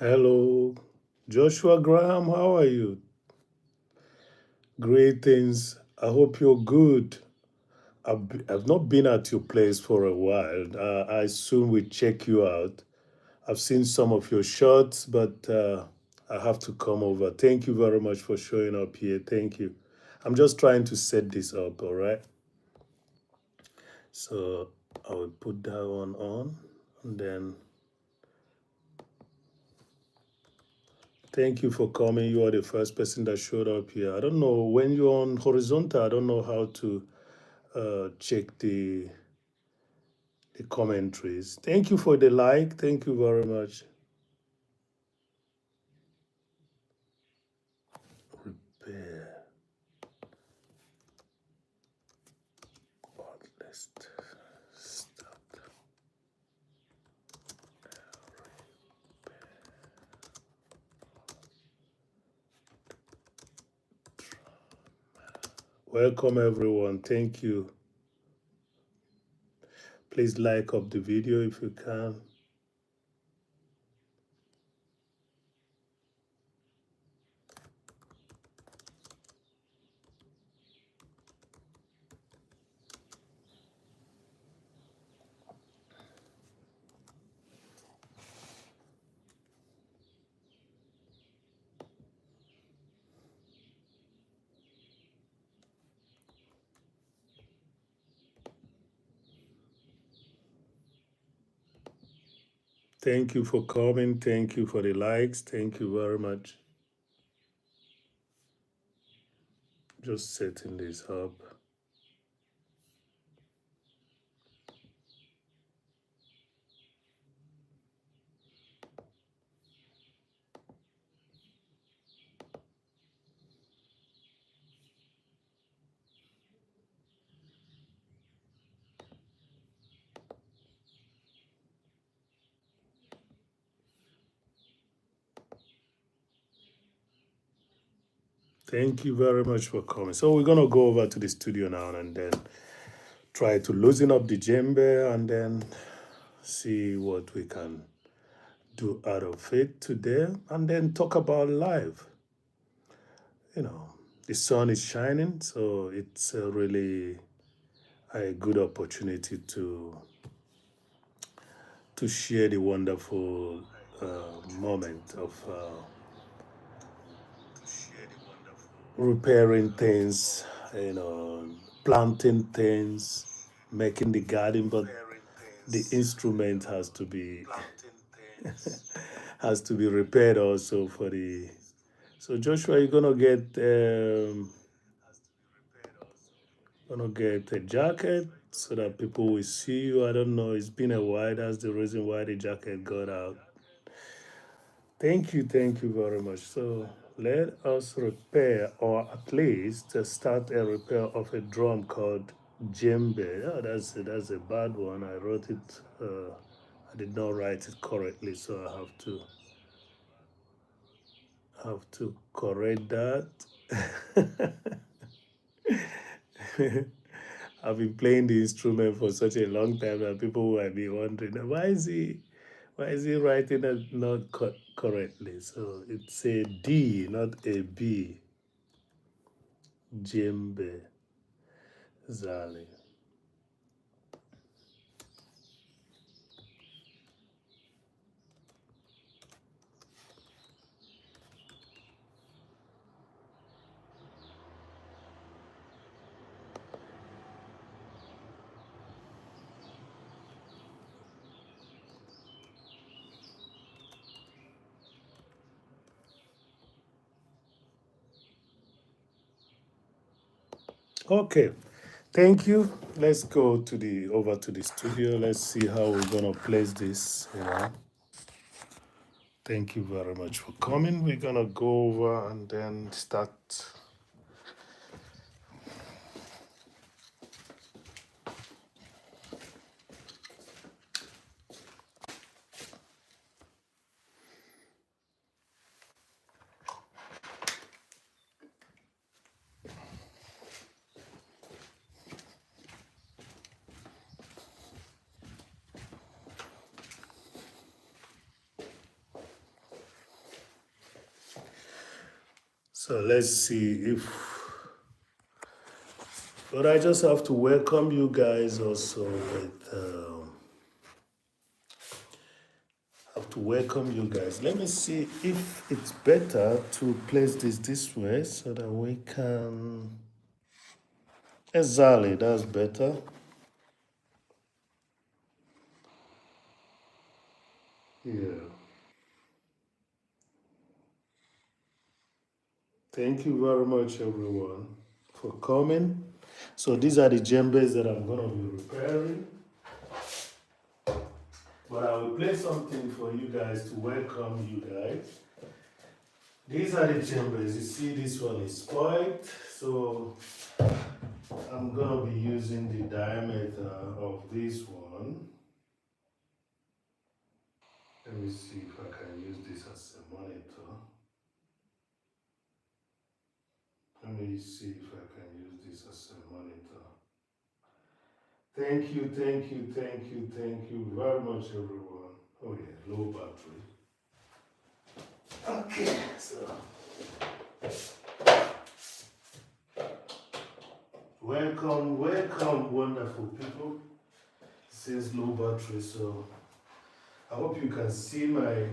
Hello, Joshua Graham, how are you? Greetings. I hope you're good. I've not been at your place for a while. I soon will check you out. I've seen some of your shots, but I have to come over. Thank you very much for showing up here. Thank you. I'm just trying to set this up, all right? So I will put that one on and then thank you for coming. You are the first person that showed up here. I don't know when you're on horizontal, I don't know how to check the commentaries. Thank you for the like. Thank you very much. Repair. Let's start. Welcome everyone. Thank you. Please like up the video if you can. Thank you for coming. Thank you for the likes. Thank you very much. Just setting this up. Thank you very much for coming. So we're gonna go over to the studio now and then try to loosen up the djembe and then see what we can do out of it today and then talk about life. You know, the sun is shining, so it's really a good opportunity to share the wonderful moment of repairing things, you know, planting things, making the garden, but the instrument has to be repaired also for the. So Joshua, you're gonna get a jacket so that people will see you. I don't know. It's been a while. That's the reason why the jacket got out. Thank you very much. So let us repair, or at least start a repair of a drum called djembe. Yeah, that's a bad one. I wrote it. I did not write it correctly, so I have to correct that. I've been playing the instrument for such a long time that people might be wondering why is he writing it not correctly? So it's a D, not a B. Djembe Zali. Okay, thank you. Let's go to the over to the studio. Let's see how we're gonna place this. You know. Thank you very much for coming. We're gonna go over and then start. So let's see if, but I just have to welcome you guys also with, have to welcome you guys. Let me see if it's better to place this way so that we can, exactly, that's better. Yeah. Thank you very much, everyone, for coming. So these are the djembes that I'm gonna be repairing. But I will play something for you guys to welcome you guys. These are the djembes. You see, this one is spoiled, so I'm gonna be using the diameter of this one. Let me see if I can use this as a monitor. Let me see if I can use this as a monitor. Thank you, thank you, thank you, thank you very much, everyone. Oh yeah, low battery. Okay, so welcome, welcome, wonderful people. It says low battery, so I hope you can see my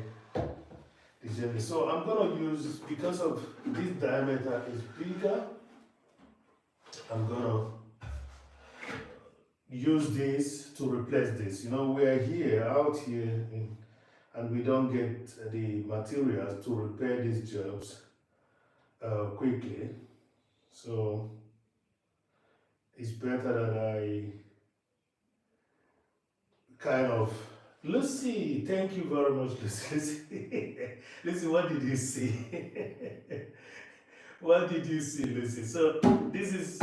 DJEMBE. So I'm gonna use, because of this diameter is bigger, I'm gonna use this to replace this. You know, we're here, out here, and we don't get the materials to repair these jobs quickly. So it's better that I kind of, Lucy, thank you very much, Lucy. Lucy, what did you see? What did you see, Lucy? So this is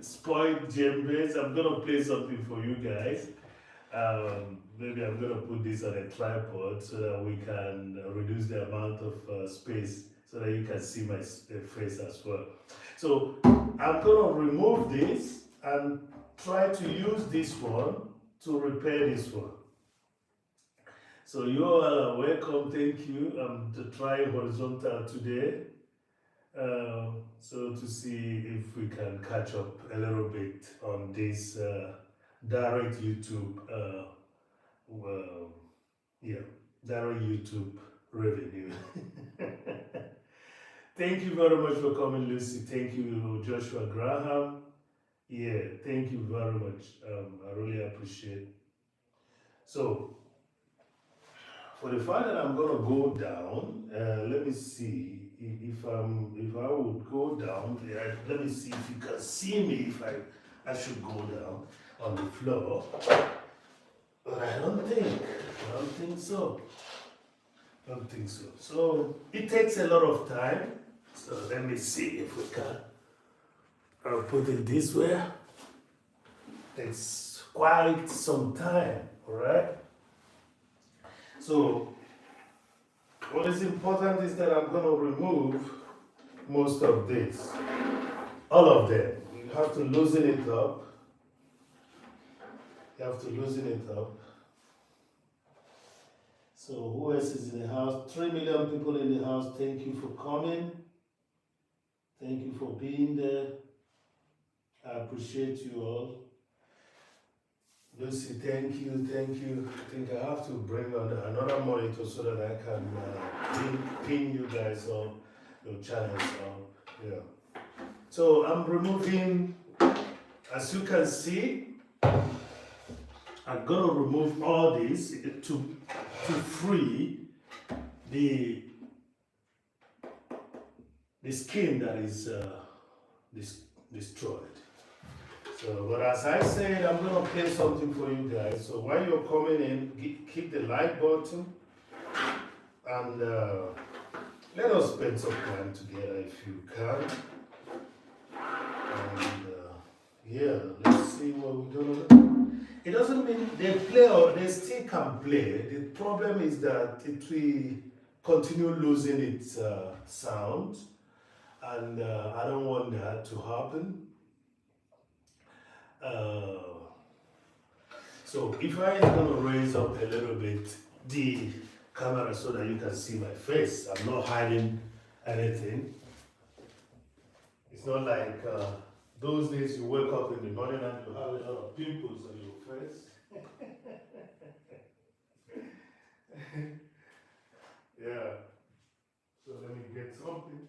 spoiled djembes. I'm gonna play something for you guys. Maybe I'm gonna put this on a tripod so that we can reduce the amount of space so that you can see my face as well. So I'm gonna remove this and try to use this one to repair this one. So you all are welcome, thank you. I'm trying horizontal today. So to see if we can catch up a little bit on this direct YouTube, yeah, direct YouTube revenue. Thank you very much for coming, Lucy. Thank you, Joshua Graham. Yeah, thank you very much. I really appreciate it. So, for the fact that I'm gonna go down, let me see if I would go down. Let me see if you can see me. If I should go down on the floor, but I don't think so. So it takes a lot of time. So let me see if we can. I'll put it this way. Takes quite some time, all right? So what is important is that I'm going to remove most of this, all of them. You have to loosen it up. So who else is in the house? 3 million people in the house. Thank you for coming. Thank you for being there. I appreciate you all. Lucy, thank you. I think I have to bring on another monitor so that I can pin you guys on your channels. Yeah. So I'm removing, as you can see, I'm gonna remove all this to free the skin that is destroyed. So, but as I said, I'm gonna play something for you guys. So while you're coming in, keep the like button, and let us spend some time together if you can. And yeah, let's see what we're gonna do. It doesn't mean they play or they still can play. The problem is that it will continue losing its sound, and I don't want that to happen. So if I am going to raise up a little bit the camera so that you can see my face, I'm not hiding anything. not like those days you wake up in the morning and you have a lot of pimples on your face. Yeah. So let me get something.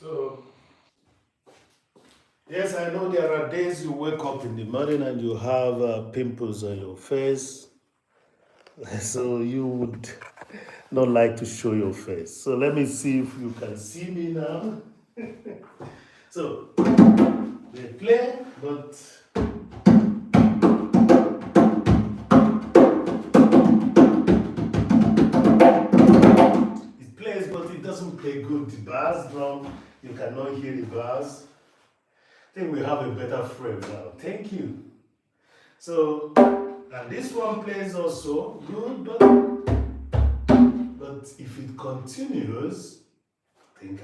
So, yes, I know there are days you wake up in the morning and you have pimples on your face. So you would not like to show your face. So let me see if you can see me now. So they play, but it plays, but it doesn't play good. The bass drum, you cannot hear the bass. I think we have a better frame now. Thank you. So, and this one plays also good, but if it continues, I think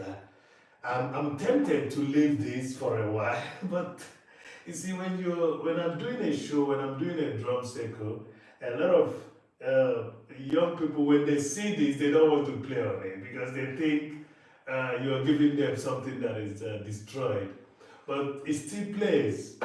I'm tempted to leave this for a while. But you see, when I'm doing a show, when I'm doing a drum circle, a lot of young people, when they see this, they don't want to play on it because they think you're giving them something that is destroyed. But it still plays.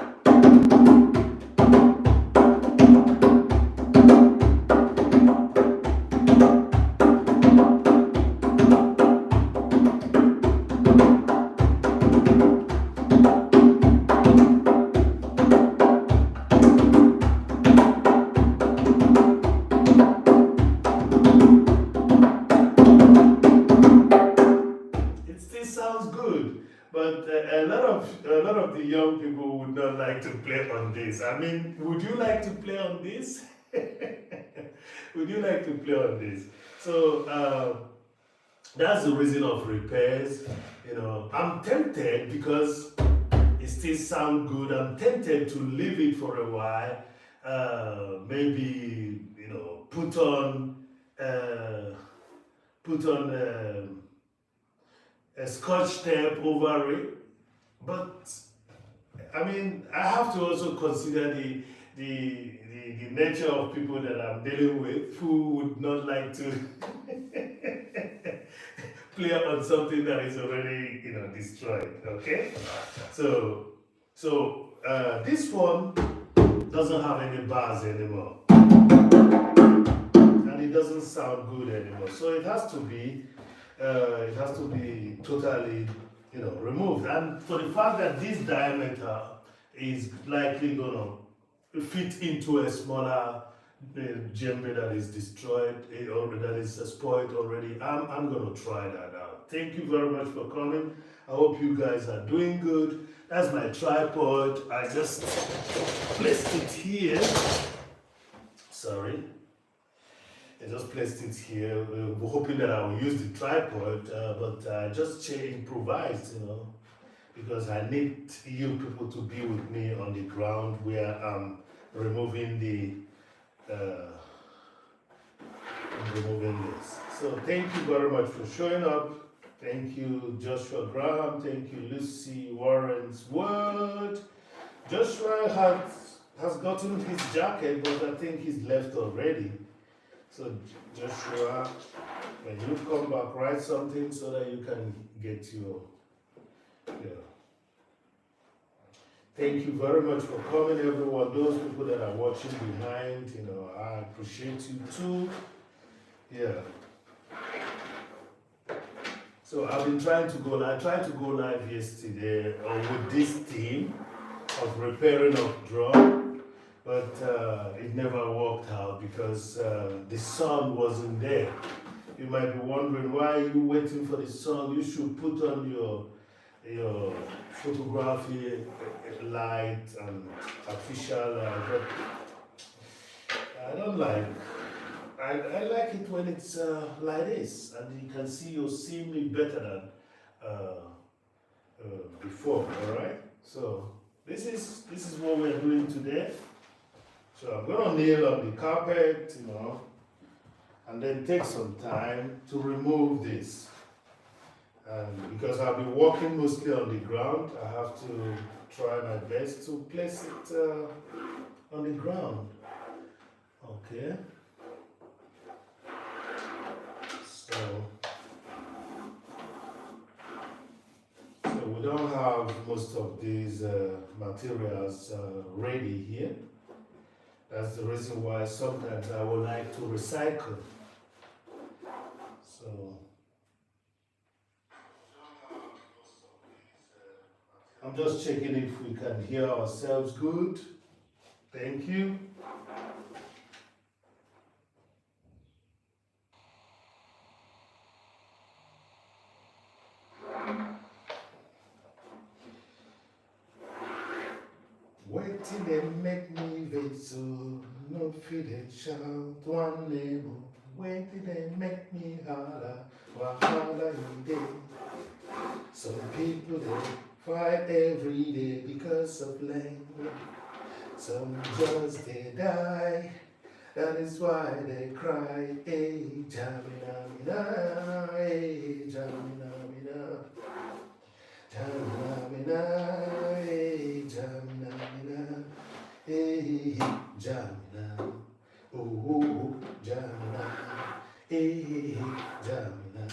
It still sounds good, but a lot of the young people would not like to play on this. I mean, would you like to play on this? Would you like to play on this? So that's the reason of repairs. I'm tempted because it still sounds good. I'm tempted to leave it for a while. Maybe put on a scotch tape over it. But I mean, I have to also consider the nature of people that I'm dealing with who would not like to play on something that is already destroyed. Okay, so this one doesn't have any bars anymore, and it doesn't sound good anymore. So it has to be totally removed. And for the fact that this diameter is likely gonna fit into a smaller djembe that is destroyed or that is spoiled already, I'm gonna try that out. Thank you very much for coming. I hope you guys are doing good. That's my tripod. I just placed it here. Sorry. I just placed it here, hoping that I will use the tripod, but I just improvised, because I need you people to be with me on the ground where I'm removing removing this. So thank you very much for showing up. Thank you, Joshua Graham. Thank you, Lucy Warren's Word. Joshua has gotten his jacket, but I think he's left already. So Joshua, when you come back, write something so that you can get your. Thank you very much for coming, everyone. Those people that are watching behind, I appreciate you too. Yeah. So I've been trying to go live. I tried to go live yesterday with this team of repairing of drum, but it never worked out because the sun wasn't there. You might be wondering, why are you waiting for the sun? You should put on your photography light and artificial but I don't like. I like it when it's like this, and you can see me better than before. All right. So this is what we're doing today. So I'm gonna kneel on the carpet, and then take some time to remove this. And because I'll be walking mostly on the ground, I have to try my best to place it on the ground. Okay. So we don't have most of these materials ready here. That's the reason why sometimes I would like to recycle. So I'm just checking if we can hear ourselves good. Thank you. Wait till they make me vessel, no feeling shout one name. Wait till they make me holler, wahala in day. Some people they fight every day because of language. Some just they die, that is why they cry. Hey, Jamina, mina, hey, Jamina, mina. Jamina, mina, hey, Jamina, mina. Hey, Jamina, oh, Jamina, hey, Jamina,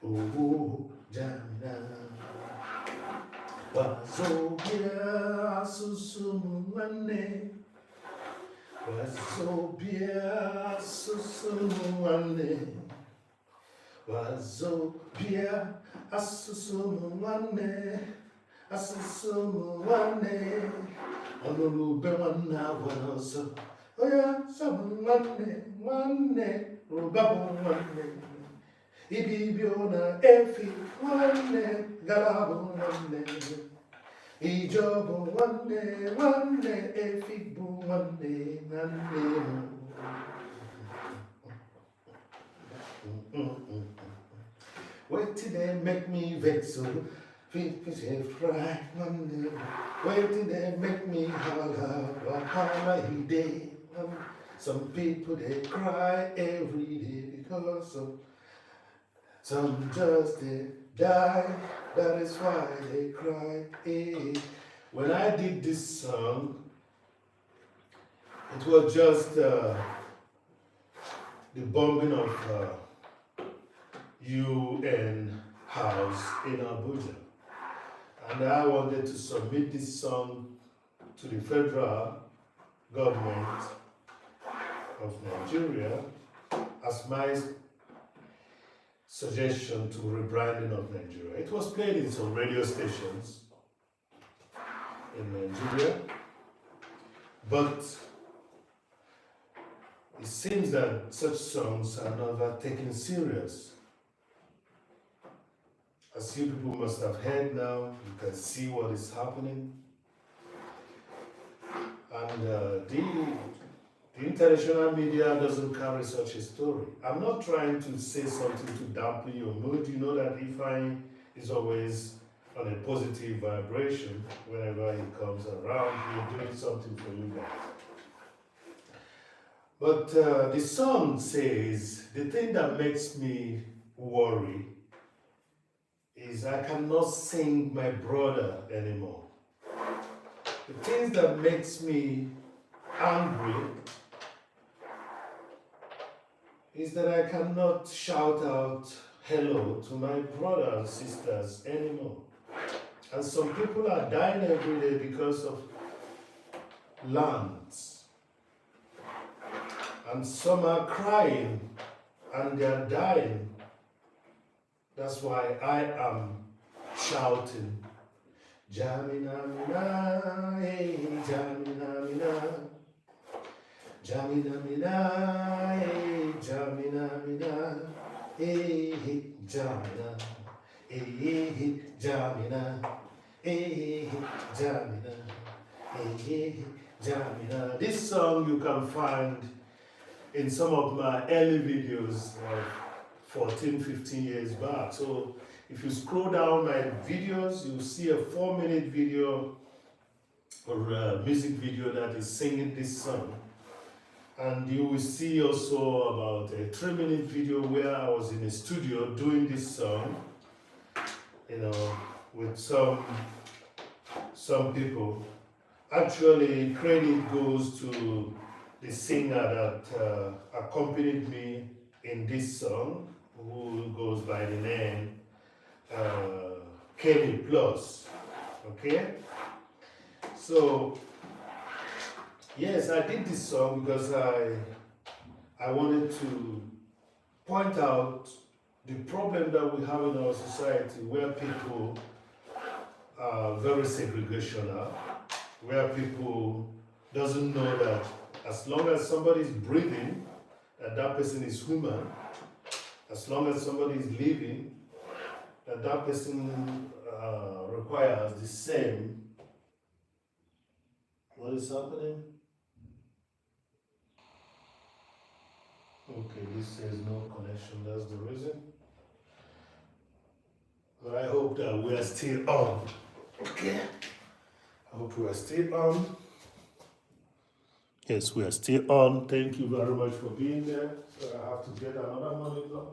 oh, Jamina. Wazobia susumwane, wazobia susumwane, wazobia asusumwane, asusumwane. Onolube wana wanoso, oya sabumwane, wane, rubabu wane. Ibibio na efi wane, galabu wane. Ijobo wane, efibu wane. Wait till they make me vex so fish fry wane. Wait till they make me holler, wahala he day. Some people they cry every day because of some just they die, that is why they cry. Hey. When I did this song, it was just the bombing of UN house in Abuja. And I wanted to submit this song to the federal government of Nigeria as my suggestion to rebranding of Nigeria. It was played in some radio stations in Nigeria, but it seems that such songs are never taken serious. As you people must have heard now, you can see what is happening. And the international media doesn't carry such a story. I'm not trying to say something to dampen your mood. You know that Ifeanyi is always on a positive vibration whenever he comes around. He's doing something for you guys. But the song says, the thing that makes me worry is I cannot sing my brother anymore. The things that makes me angry is that I cannot shout out hello to my brothers and sisters anymore. And some people are dying every day because of lands. And some are crying and they are dying. That's why I am shouting. Jamina mina, hey, Jamina mina. Jamina mina, hey, Jamina mina. Hey, Jamina. Hey, Jamina. Hey, Jamina. Hey, Jamina. This song you can find in some of my early videos, 14, 15 years back. So if you scroll down my videos, you'll see a 4-minute video or a music video that is singing this song. And you will see also about a 3-minute video where I was in a studio doing this song, you know, with some some people. Actually, credit goes to the singer that accompanied me in this song, who goes by the name Kelly Plus. Okay? So, yes, I did this song because I wanted to point out the problem that we have in our society where people are very segregational, where people doesn't know that as long as somebody is breathing, that person is human. As long as somebody is living, that person requires the same. What is happening? Okay, this says no connection, that's the reason. But I hope that we are still on. Okay? I hope we are still on. Yes, we are still on. Thank you very much for being there. So I have to get another monitor.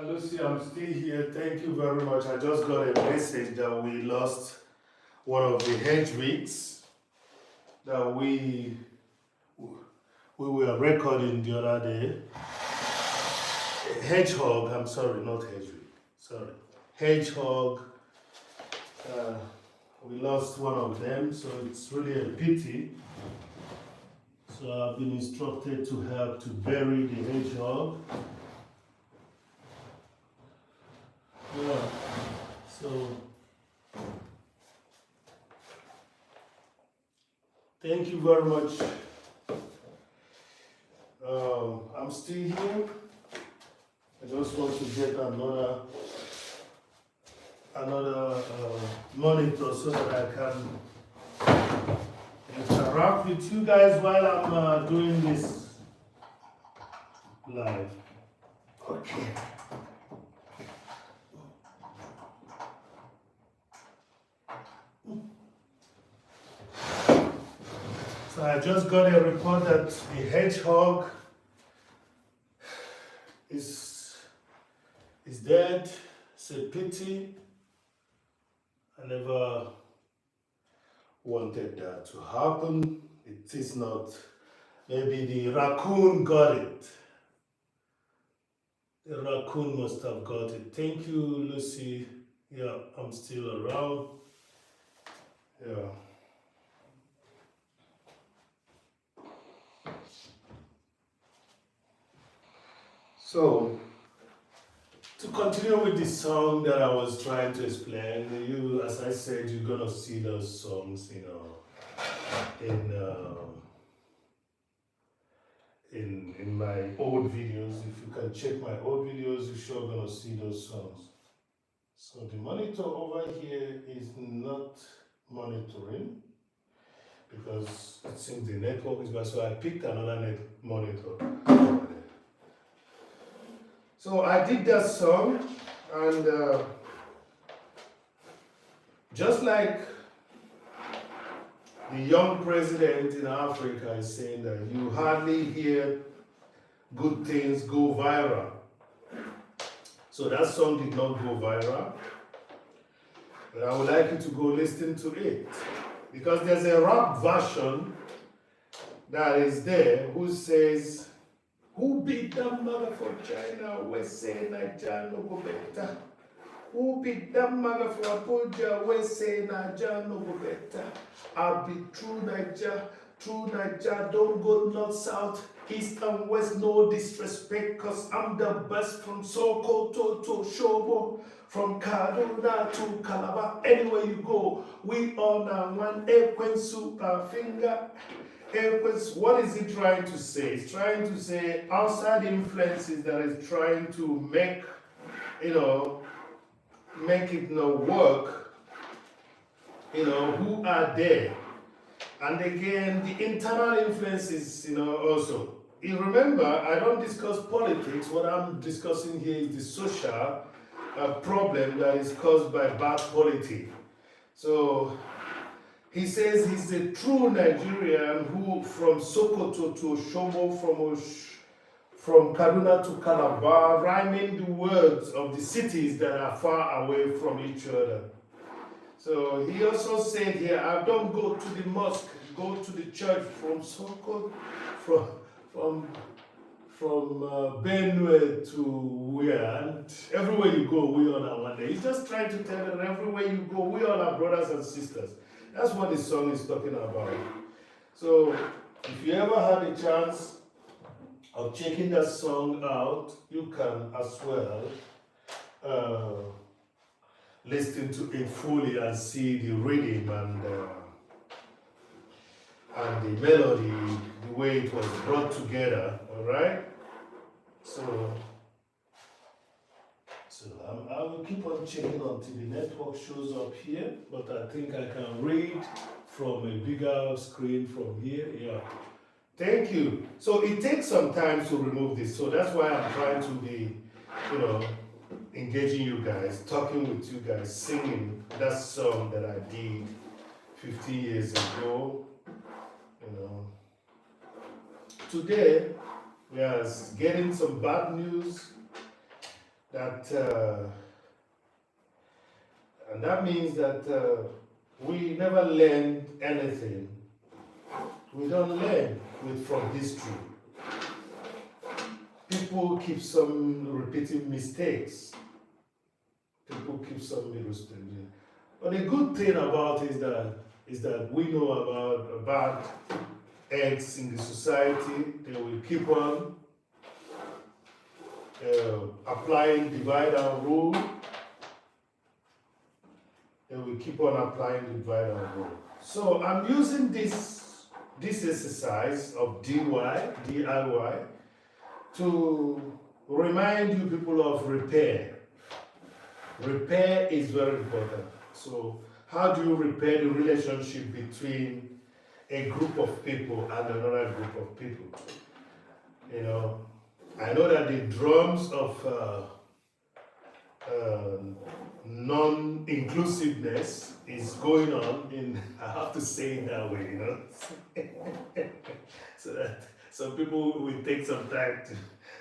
Lucy, I'm still here. Thank you very much. I just got a message that we lost one of the hedgewigs that we were recording the other day. Hedgehog, I'm sorry, not hedgewig. Sorry. Hedgehog. We lost one of them, so it's really a pity. So I've been instructed to help to bury the hedgehog. Yeah. So thank you very much. I'm still here. I just want to get another monitor so that I can interact with you guys while I'm doing this live. Okay. So I just got a report that the hedgehog is dead. It's a pity. I never wanted that to happen. It is not. Maybe the raccoon got it. The raccoon must have got it. Thank you, Lucy. Yeah, I'm still around. Yeah. So, to continue with the song that I was trying to explain, you, as I said, you're gonna see those songs, in my old videos. If you can check my old videos, you're sure gonna see those songs. So the monitor over here is not monitoring because it seems the network is bad. So I picked another monitor. So I did that song, and just like the young president in Africa is saying that you hardly hear good things go viral. So that song did not go viral, but I would like you to go listen to it. Because there's a rap version that is there who says, who beat that mother for China, we say Nigeria no go better. Who beat that mother for Abuja, we say Nigeria no go better. I'll be true Nigeria, don't go north, south, east and west, no disrespect, cause I'm the best from Sokoto to Shobo, from Kaduna to Calabar, anywhere you go, we all now one Ekwen super finger. What is he trying to say? He's trying to say outside influences that is trying to make, make it work, who are there. And again, the internal influences, also. You remember, I don't discuss politics. What I'm discussing here is the social problem that is caused by bad politics. So, he says he's a true Nigerian who, from Sokoto to Oshobo, from Kaduna to Calabar, rhyming the words of the cities that are far away from each other. So he also said here, I don't go to the mosque, go to the church from Sokoto, from Benue to where, and everywhere you go, we all are one day. He's just trying to tell you that everywhere you go, we all are brothers and sisters. That's what the song is talking about. So if you ever had a chance of checking that song out, you can as well listen to it fully and see the rhythm and the melody, the way it was brought together, all right? So I will keep on checking until the network shows up here, but I think I can read from a bigger screen from here. Yeah. Thank you. So it takes some time to remove this, so that's why I'm trying to be, engaging you guys, talking with you guys, singing that song that I did 15 years ago. Today we are getting some bad news that and that means that we never learned anything. We don't learn from history. People keep some repeating mistakes. But the good thing about it is that we know about bad eggs in the society. They will keep on applying divide and rule. They will keep on applying divide and rule. So I'm using this exercise of DIY to remind you people of repair. Repair is very important. So how do you repair the relationship between a group of people and another group of people? I know that the drums of non-inclusiveness is going on in, I have to say it that way, so that some people will take some time to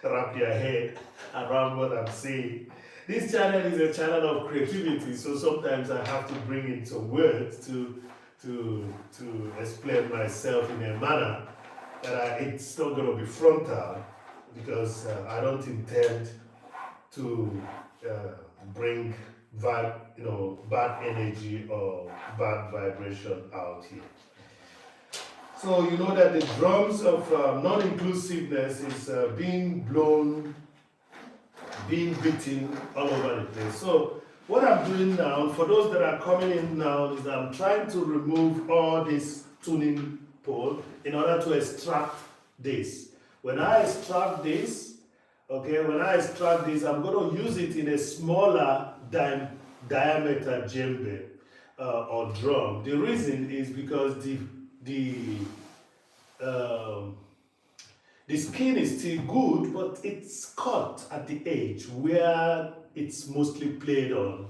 wrap their head around what I'm saying. This channel is a channel of creativity, so sometimes I have to bring in some words to explain myself in a manner that it's not going to be frontal, because I don't intend to bring bad energy or bad vibration out here. So you know that the drums of non-inclusiveness is being blown, being beaten all over the place. So what I'm doing now, for those that are coming in now, is I'm trying to remove all this tuning pole in order to extract this. When I extract this, I'm going to use it in a smaller diameter djembe or drum. The reason is because the skin is still good, but it's cut at the edge where it's mostly played on,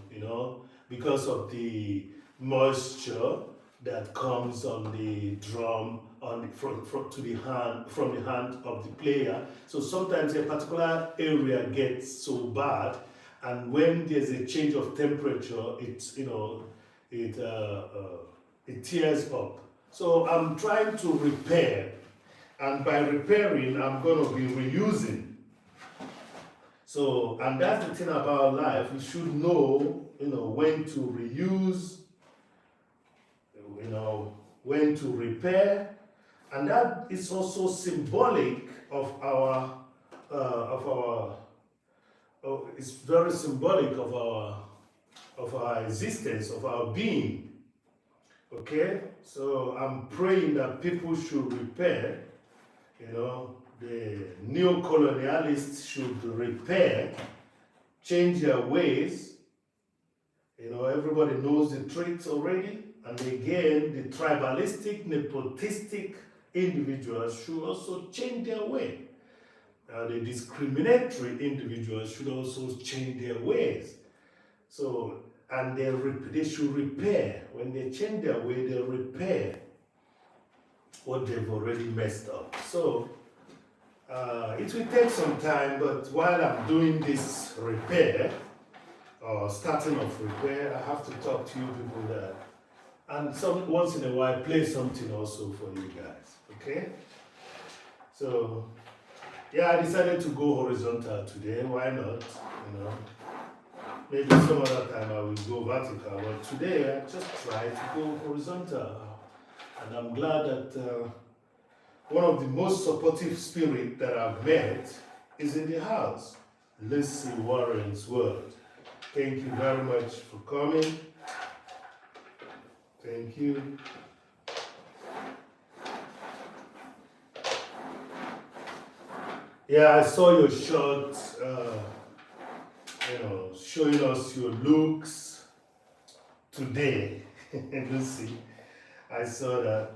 because of the moisture that comes on the drum on the from to the hand from the hand of the player. So sometimes a particular area gets so bad, and when there's a change of temperature, it's it tears up. So I'm trying to repair, and by repairing, I'm going to be reusing. So, and that's the thing about life. We should know, when to reuse, when to repair, and that is also symbolic of it's very symbolic of our existence, of our being. Okay, so I'm praying that people should repair. The neo-colonialists should repair, change their ways. Everybody knows the tricks already. And again, the tribalistic, nepotistic individuals should also change their way. The discriminatory individuals should also change their ways. So, and they should repair. When they change their way, they'll repair what they've already messed up. So, it will take some time, but while I'm doing this repair, or starting off repair, I have to talk to you people that, and once in a while, play something also for you guys, okay? So, yeah, I decided to go horizontal today. Why not? Maybe some other time I will go vertical, but today I just try to go horizontal. And I'm glad that one of the most supportive spirits that I've met is in the house. Lucy Warren's World. Thank you very much for coming. Thank you. Yeah, I saw your shot, showing us your looks today. Lucy, I saw that.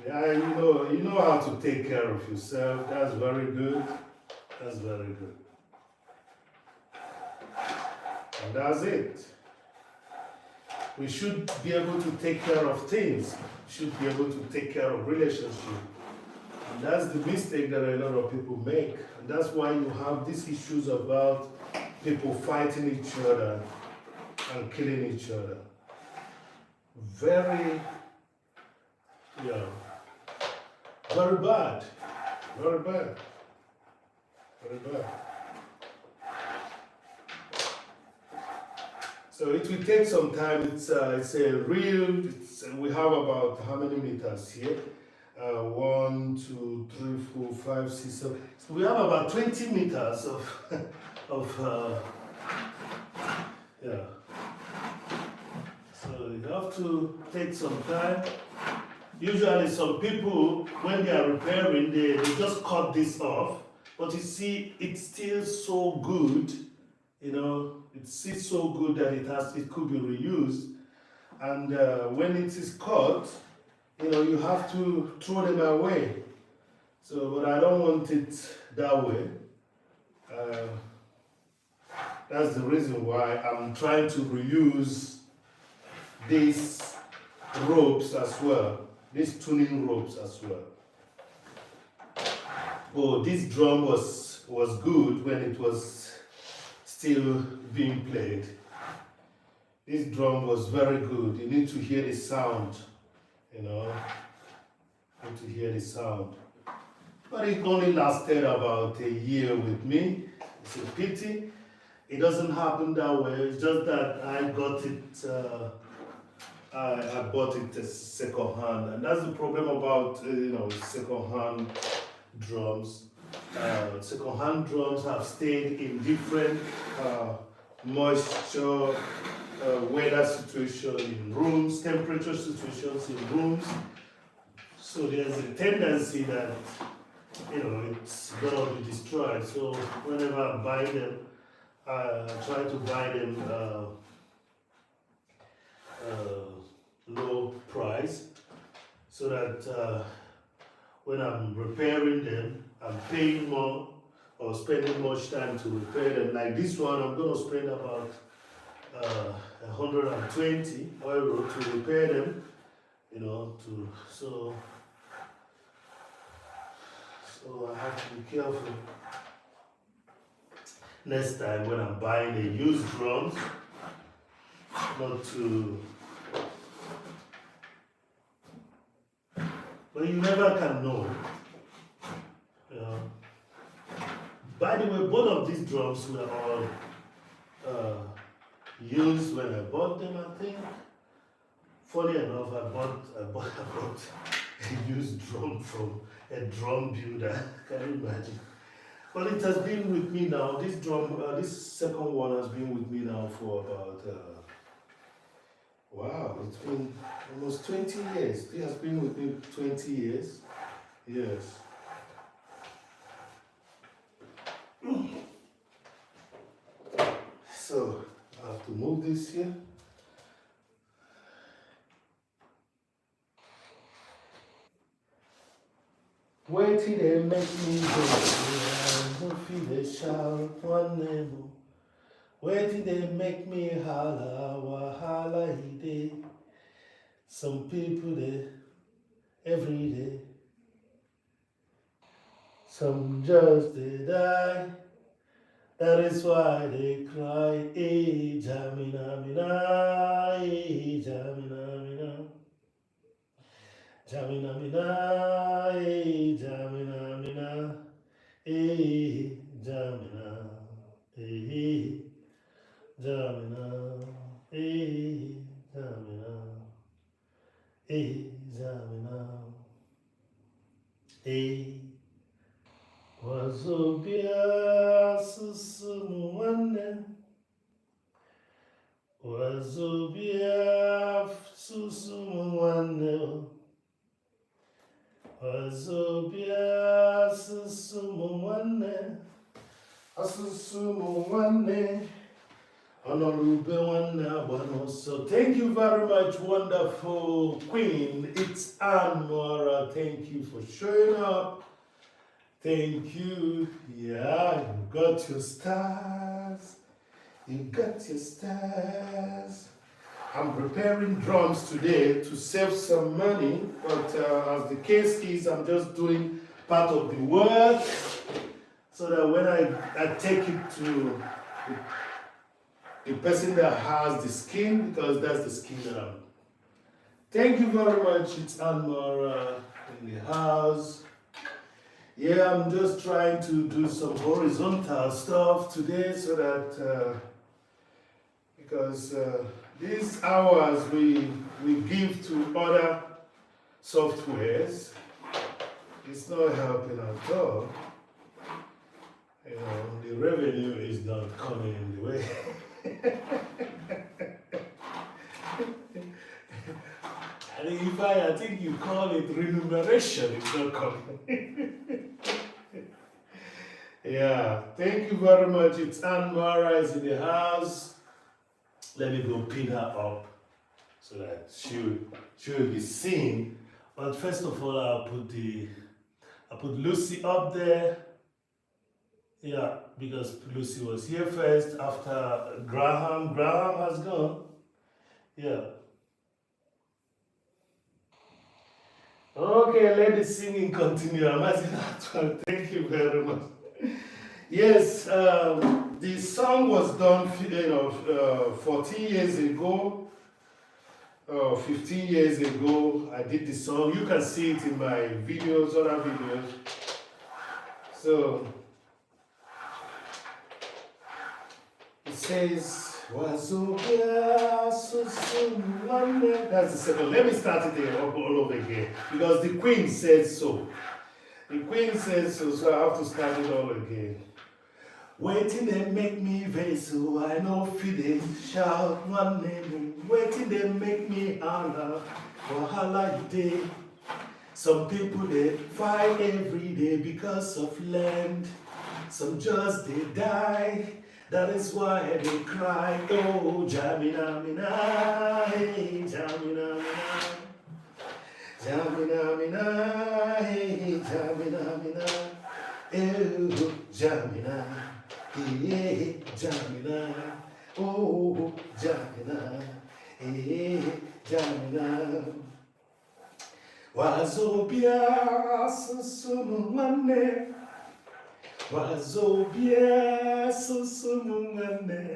Yeah, you know how to take care of yourself. That's very good. That's very good. And that's it. We should be able to take care of things. We should be able to take care of relationships. And that's the mistake that a lot of people make. And that's why you have these issues about people fighting each other and killing each other. Very bad. Very bad. Very bad. So it will take some time. We have about how many meters here? 1, 2, 3, 4, 5, 6, 7. So we have about 20 meters So you have to take some time. Usually some people, when they are repairing, they just cut this off. But you see, it's still so good, it's still so good that it could be reused. And when it is cut, you have to throw them away. So, but I don't want it that way. That's the reason why I'm trying to reuse these ropes as well, these tuning ropes as well. Oh, this drum was good when it was still being played. This drum was very good. You need to hear the sound, You need to hear the sound. But it only lasted about a year with me. It's a pity. It doesn't happen that way. It's just that I got it. I bought it second hand, and that's the problem about second hand drums. Second hand drums have stayed in different moisture, weather situation in rooms, temperature situations in rooms. So there's a tendency that it's gonna be destroyed. So whenever I buy them, I try to buy them low price, so that when I'm repairing them, I'm paying more or spending much time to repair them. Like this one, I'm going to spend about €120 to repair them, so I have to be careful next time when I'm buying the used drums, not to, but you never can know, you know. By the way, both of these drums were all used when I bought them, I think. Funny enough, I bought a used drum from a drum builder. Can you imagine? Well, it has been with me now. This drum, this second one has been with me now for about, wow, it's been almost 20 years. It has been with me 20 years. Yes. So, I have to move this here. Wait till they make me go, no feel they shout one name. Wait till they make me holla, wahala he day. Some people they every day. Some just they die. That is why they cry, eh, Jamina, mina, eh, Jamina, mina. Jamina, mina, eh, Jamina, mina, eh, Jamina, eh, Jamina, eh, Jamina, eh, Jamina, eh. Wazobia susumu wane, wazobia susumu wane, wazobia susumu wane, asusumu wane, honorable wane abano. So thank you very much, wonderful Queen. It's Ann Mora. Thank you for showing up. Thank you. Yeah, you got your stars. You got your stars. I'm preparing drums today to save some money, but as the case is, I'm just doing part of the work so that when I take it to the person that has the skin, because that's the skin that I'm. Thank you very much. It's Anmara in the house. Yeah, I'm just trying to do some horizontal stuff today so that, because these hours we give to other softwares, it's not helping at all. You know, the revenue is not coming the way. And I think you call it remuneration, it's not coming. Yeah, thank you very much. It's Ann Mara is in the house. Let me go pin her up so that she will be seen. But first of all, I put Lucy up there. Yeah, because Lucy was here first after Graham. Graham has gone. Yeah. Okay, let the singing continue. Thank you very much. Yes, the song was done 14 years ago, 15 years ago. I did the song. You can see it in my videos, other videos. So it says, Wazobia Susumwane. That's the second. Let me start it all over again because the Queen said so. The Queen says so, so I have to start it all again. Waiting they make me vessel, I know feeling shout one name. Waiting they make me holla, wahala day. Some people they fight every day because of land. Some just they die. That is why they cry. Oh, Jamina mina, hey, Jamina mina. Jamina mina, hey, Jamina mina. Oh, Jamina, hey, Jamina. Oh, Jamina, Jamina. Wazobia susumane, wazobia susumane,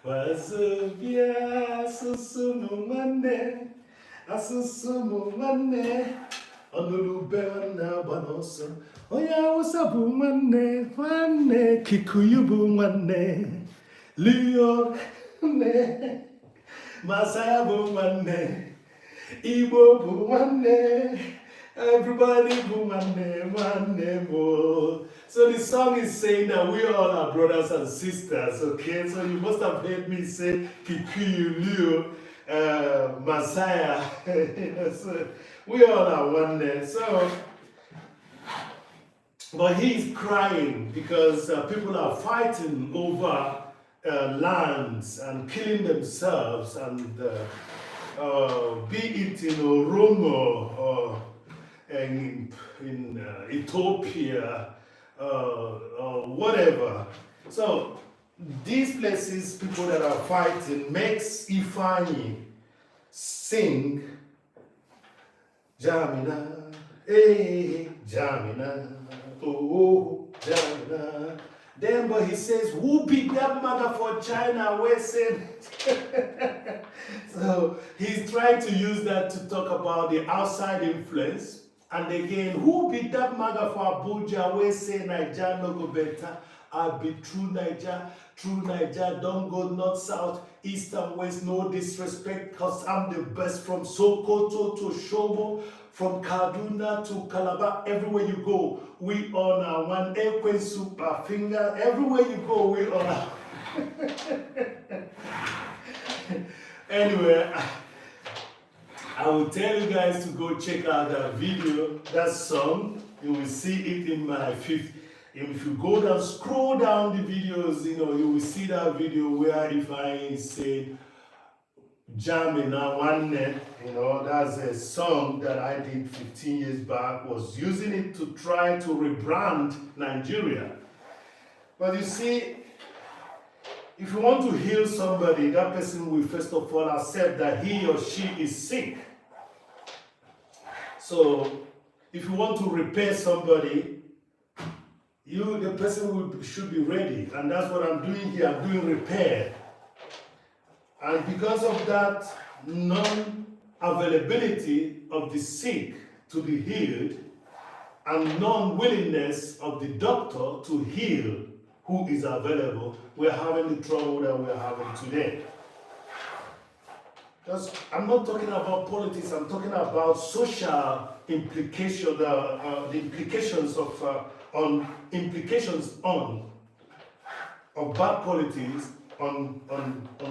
wazobia susumane, asusumane. Onulube wana banoso, oya wasabu mane, kikuyubu mane, liyo ne, masaya bu mane. Igbo bụ nwanne, everybody bụ nwanne mo. So the song is saying that we all are brothers and sisters, okay? So you must have heard me say Kikuyu, Leo, Messiah. So we all are one. So, but he's crying because people are fighting over lands and killing themselves and be it in Oromo or in Ethiopia or whatever. So these places, people that are fighting, makes Ifeanyi sing Jamina, hey, Jamina, oh, Jamina. Then, but he says, who beat that mother for China? Where said? So he's trying to use that to talk about the outside influence. And again, who beat that mother for Abuja? Where say Niger no go better? I be true Niger, don't go north, south, east and west, no disrespect, cause I'm the best from Sokoto to Shobo, from Kaduna to Calabar, everywhere you go, we on our one Ekwen super finger, everywhere you go, we on our... Anyway, I will tell you guys to go check out that video, that song. You will see it in my fifth. If you go down, scroll down the videos, you will see that video where Ifeanyi said, Jamina One, that's a song that I did 15 years back, was using it to try to rebrand Nigeria. But you see, if you want to heal somebody, that person will first of all accept that he or she is sick. So, if you want to repair somebody, the person should be ready. And that's what I'm doing here. I'm doing repair. And because of that non-availability of the sick to be healed and non-willingness of the doctor to heal who is available, we're having the trouble that we're having today. I'm not talking about politics, I'm talking about social implications, the implications of bad politics on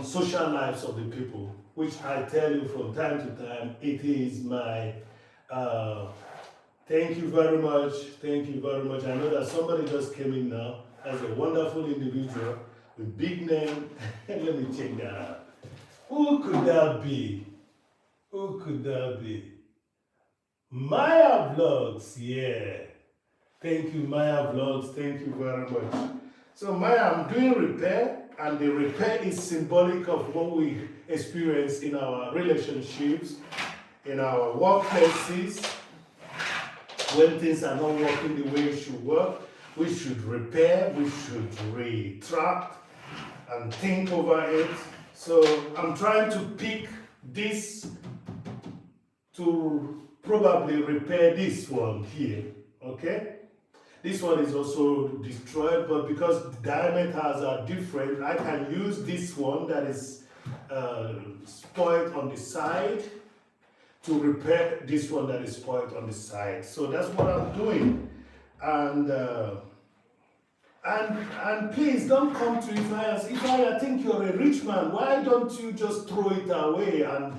social lives of the people, which I tell you from time to time, it is my thank you very much. I know that somebody just came in now as a wonderful individual with big name. Let me check that out. Who could that be? Maya Vlogs, yeah. Thank you, Maya Vlogs. Thank you very much. So, Maya, I'm doing repair, and the repair is symbolic of what we experience in our relationships, in our workplaces. When things are not working the way it should work, we should repair, we should retract, and think over it. So, I'm trying to pick this to probably repair this one here, okay? This one is also destroyed, but because the diameters are different, I can use this one that is spoiled on the side to repair this one that is spoiled on the side. So that's what I'm doing. And please don't come to Ifeanyi and say, Ifeanyi, I think you're a rich man. Why don't you just throw it away? And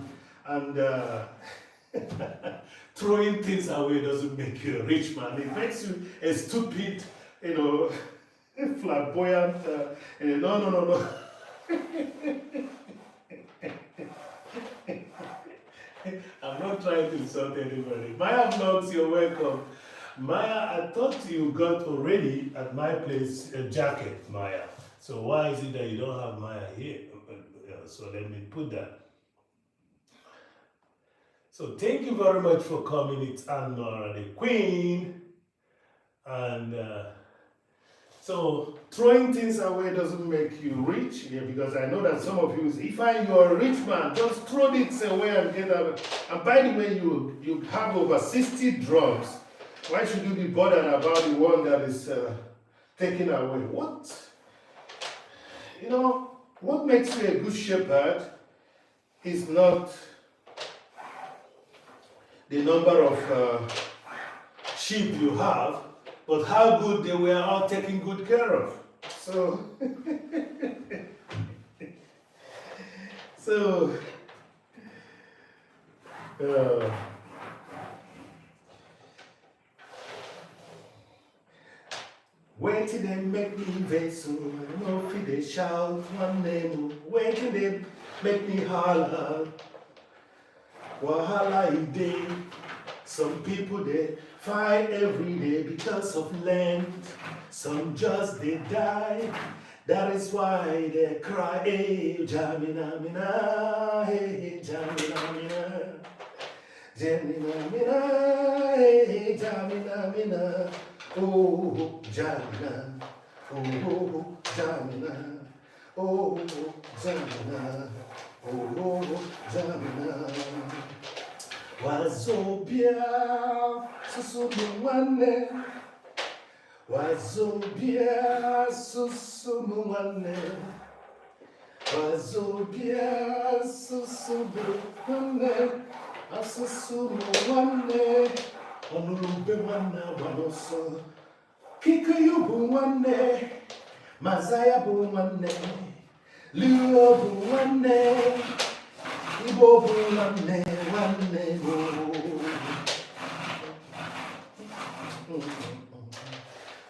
throwing things away doesn't make you a rich man. It makes you a stupid, flamboyant. No. I'm not trying to insult anybody. Maya Vlogs, you're welcome. Maya, I thought you got already at my place a jacket, Maya. So why is it that you don't have Maya here? So let me put that. So thank you very much for coming. It's Anmara the Queen. And so throwing things away doesn't make you rich, yeah, because I know that some of you, if you're a rich man, just throw this away and get out. And by the way, you have over 60 drums. Why should you be bothered about the one that is taken away? What makes you a good shepherd is not the number of sheep you have, but how good they were all taken good care of. So, uh, where till they make me vessel, no fit they shout one name. Where till they make me holler, wahala is day. Some people they fight every day because of land. Some just they die. That is why they cry, hey, Jamina, mina, hey, Jamina, mina. Jamina, mina, hey, Jamina, mina. Oh, Jamina, oh, Jamina, oh, Jamina, oh, Jamina. Wazobia, susumuane. Wazobia, susumuane. Wazobia, susumuane. Asusumuane. Onulube wana wanoso. Kikuyu wane. Mazaya wane. Luo wane. Ibo wane.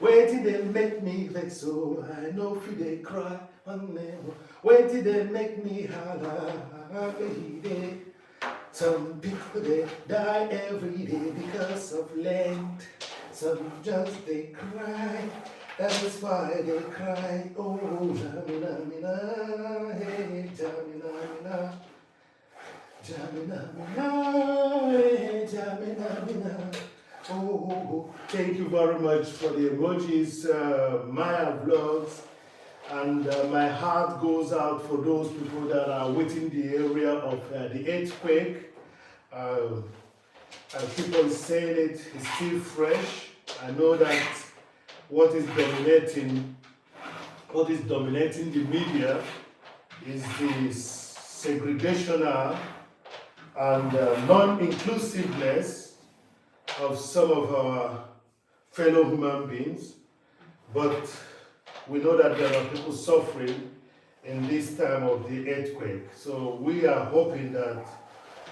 Where did they make me vex so? I know if they cry. Where did they make me holler? Some people they die every day because of land. Some just they cry. That is why they cry. Oh, Jamina, mina, hey, Jamina, mina. Jamina, mina, Jamina, mina. Oh, thank you very much for the emojis, Maya vlogs, and my heart goes out for those people that are within the area of the earthquake. I keep on saying it, it's still fresh. I know that what is dominating the media is the segregational and non-inclusiveness of some of our fellow human beings, but we know that there are people suffering in this time of the earthquake. So we are hoping that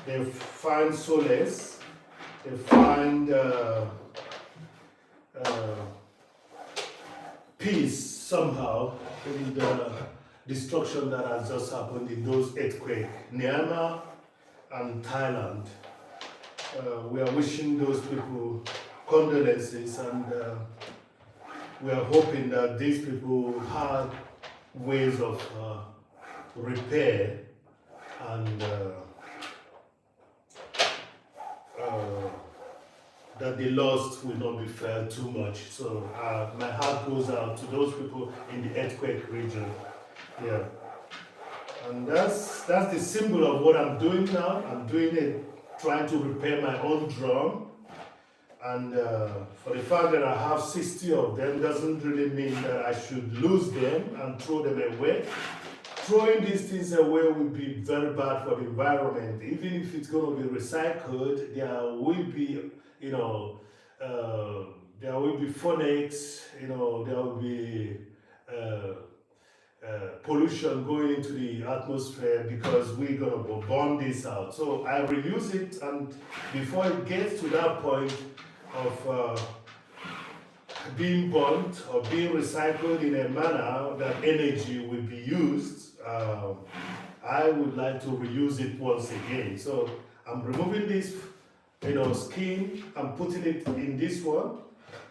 they find solace, they find peace somehow in the destruction that has just happened in those earthquakes, Myanmar and Thailand. We are wishing those people condolences, and we are hoping that these people have ways of repair and that the loss will not be felt too much. So my heart goes out to those people in the earthquake region. Yeah, and that's the symbol of what I'm doing now. I'm doing it, trying to repair my own drum. And for the fact that I have 60 of them doesn't really mean that I should lose them and throw them away. Throwing these things away will be very bad for the environment. Even if it's going to be recycled, there will be, there will be phonics, there will be pollution going into the atmosphere because we're going to burn this out. So I reuse it, and before it gets to that point of being burnt or being recycled in a manner that energy will be used, I would like to reuse it once again. So I'm removing this skin, I'm putting it in this one,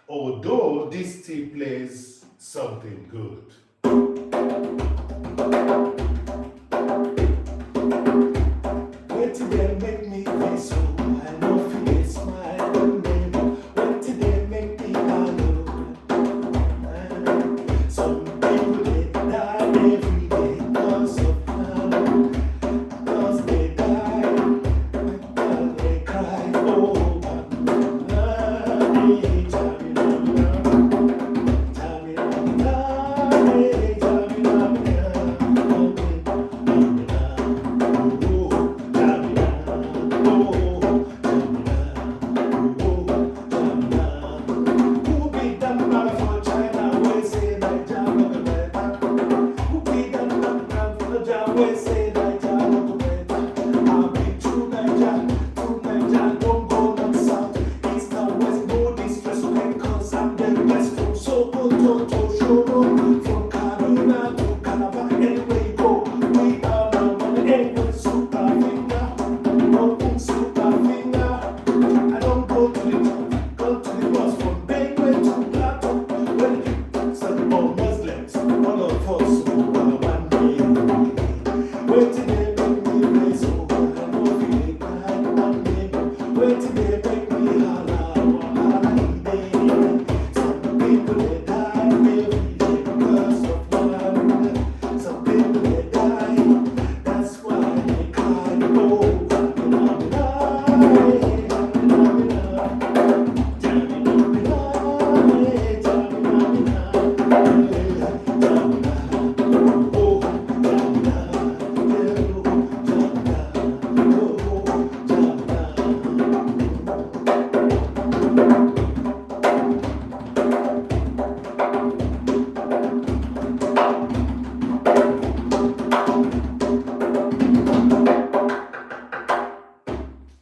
although this still plays something good. Wait till they make me feel so. I know forget smile and baby. Wait till they make me hollow. Some people they die every day because of love. Because they die, because they cry. Oh,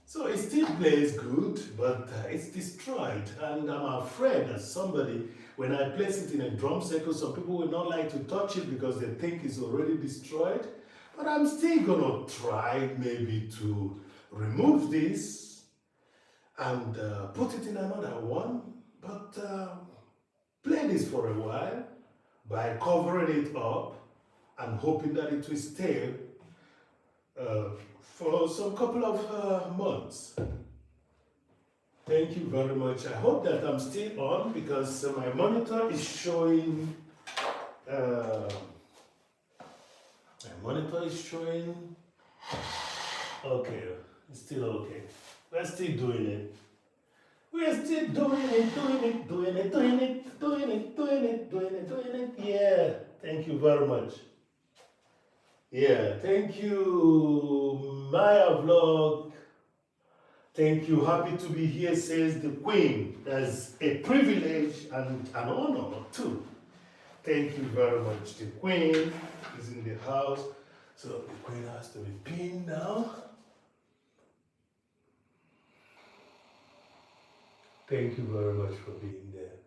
so it still plays good, but it's destroyed. And I'm afraid that somebody, when I place it in a drum circle, some people will not like to touch it because they think it's already destroyed. But I'm still gonna try maybe to remove this and put it in another one. But play this for a while by covering it up and hoping that it will stay for some couple of months. Thank you very much. I hope that I'm still on because my monitor is showing. Okay, it's still okay. We're still doing it. We're still doing it. Yeah, thank you very much. Yeah, thank you, Maya Vlog. Thank you. Happy to be here, says the Queen. That's a privilege and an honor, too. Thank you very much. The Queen is in the house. So the Queen has to be pinned now. Thank you very much for being there.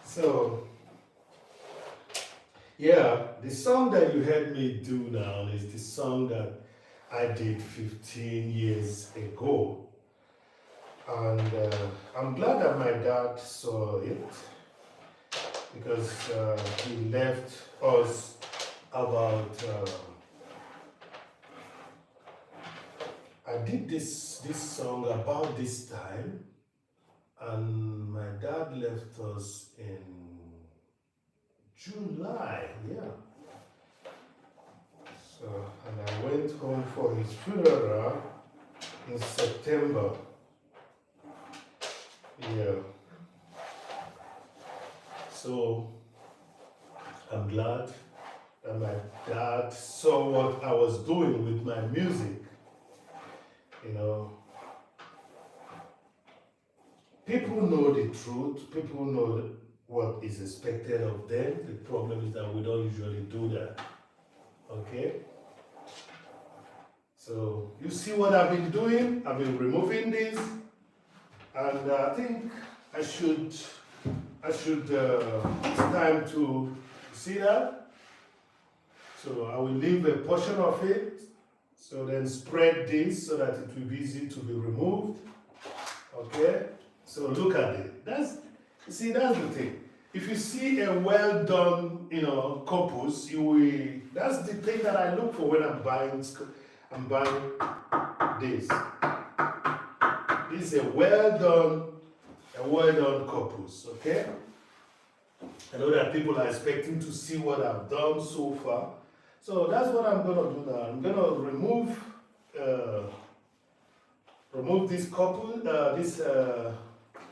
So, yeah, the song that you heard me do now is the song that I did 15 years ago. And I'm glad that my dad saw it because he left us about, I did this song about this time, and my dad left us in July, yeah. So, and I went home for his funeral in September. Yeah. So I'm glad that my dad saw what I was doing with my music. You know, people know the truth, people know what is expected of them. The problem is that we don't usually do that. Okay? So you see what I've been doing? I've been removing this, and I think it's time to see that. So I will leave a portion of it, so then spread this so that it will be easy to be removed. Okay? So look at it. See, that's the thing. If you see a well done, corpus, you will. That's the thing that I look for when I'm buying. I'm buying this. This is a well done corpus. Okay. I know that people are expecting to see what I've done so far. So that's what I'm gonna do now. I'm gonna remove this couple, the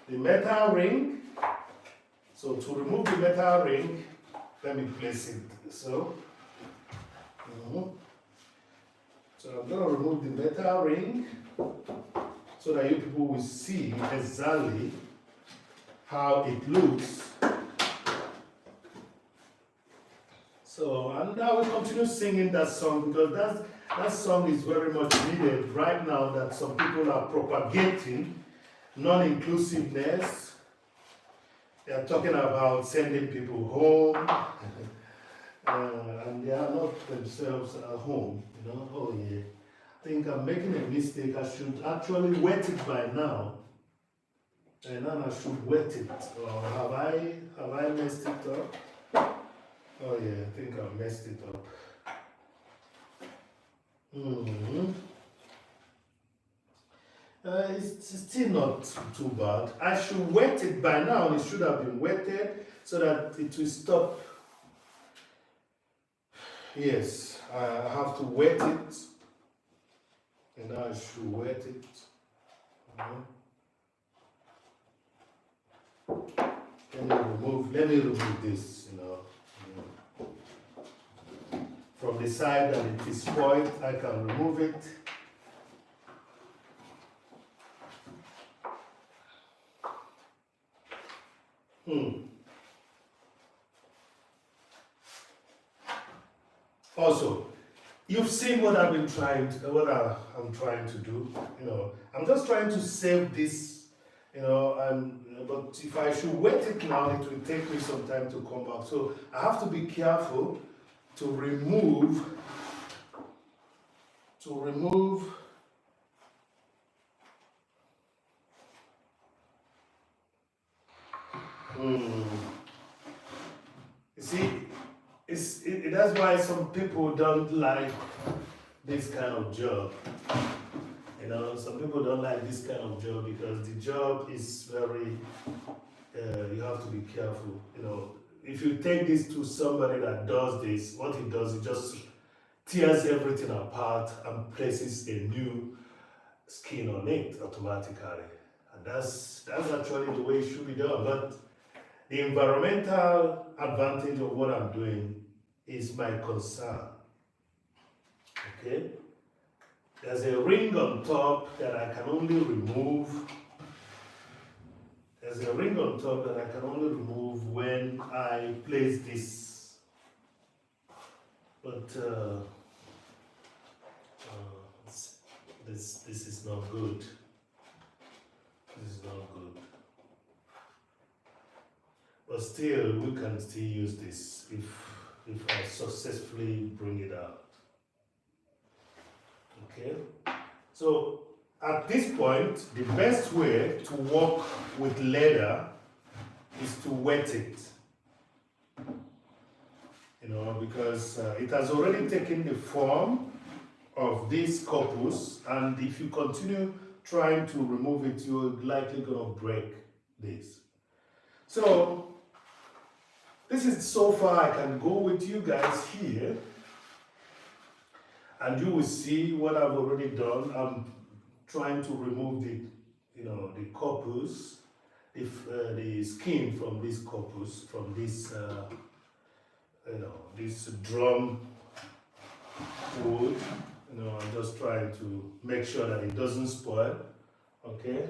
metal ring. So to remove the metal ring, let me place it. So I'm gonna remove the metal ring so that you people will see exactly how it looks. So, and now we continue singing that song because that song is very much needed right now, that some people are propagating non-inclusiveness. They are talking about sending people home, and they are not themselves at home. Oh yeah, I think I'm making a mistake. I should actually wet it by now. And then I should wet it. Or have I messed it up? Oh yeah, I think I messed it up. It's still not too bad. I should wet it by now. It should have been wetted so that it will stop. Yes, I have to wet it. And I should wet it. Let me remove this, from the side that it is spoiled. I can remove it. Also, you've seen what I'm trying to do. I'm just trying to save this. But if I should wet it now, it will take me some time to come back. So I have to be careful to remove. You see, that's why some people don't like this kind of job. Some people don't like this kind of job because the job is very, you have to be careful. If you take this to somebody that does this, what he does, he just tears everything apart and places a new skin on it automatically. And that's actually the way it should be done. But the environmental advantage of what I'm doing is my concern. Okay? There's a ring on top that I can only remove. There's a ring on top that I can only remove when I place this. But this is not good. This is not good. But still, we can still use this if I successfully bring it out. Okay, so at this point, the best way to work with leather is to wet it. Because it has already taken the form of this corpus, and if you continue trying to remove it, you're likely going to break this. So this is so far I can go with you guys here. And you will see what I've already done. I'm trying to remove the corpus, the skin from this corpus, from this, this drum wood. I'm just trying to make sure that it doesn't spoil. Okay.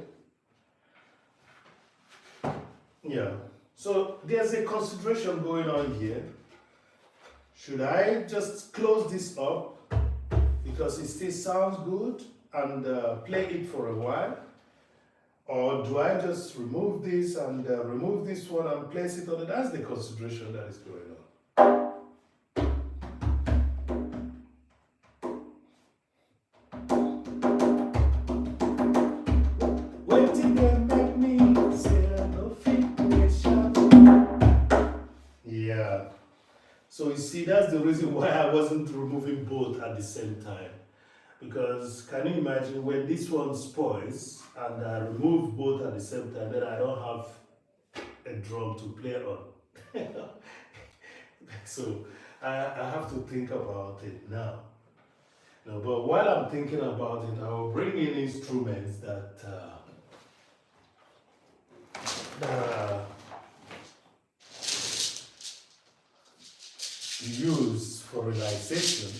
Yeah. So there's a consideration going on here. Should I just close this up? Because it still sounds good and play it for a while, or do I just remove this and remove this one and place it on it? That's the consideration that is going on. Waiting and make me say no fit. So you see, that's the reason why I wasn't removing both at the same time. Because can you imagine when this one spoils and I remove both at the same time, then I don't have a drum to play on. So I have to think about it now. No, but while I'm thinking about it, I will bring in instruments that are used for relaxation.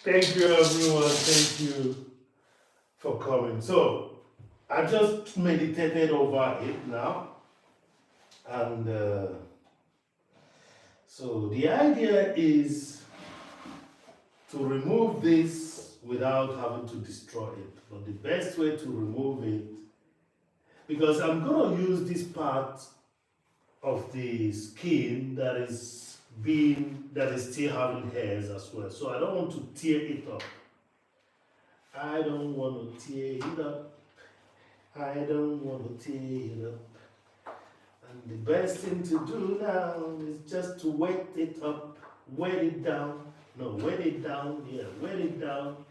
Thank you, everyone. Thank you for coming. So, I just meditated over it now. And so, the idea is to remove this without having to destroy it. But the best way to remove it, because I'm going to use this part of the skin that is still having hairs as well. So I don't want to tear it up. I don't want to tear it up. I don't want to tear it up. And the best thing to do now is just to wet it up, wet it down. No, wet it down, yeah, wet it down.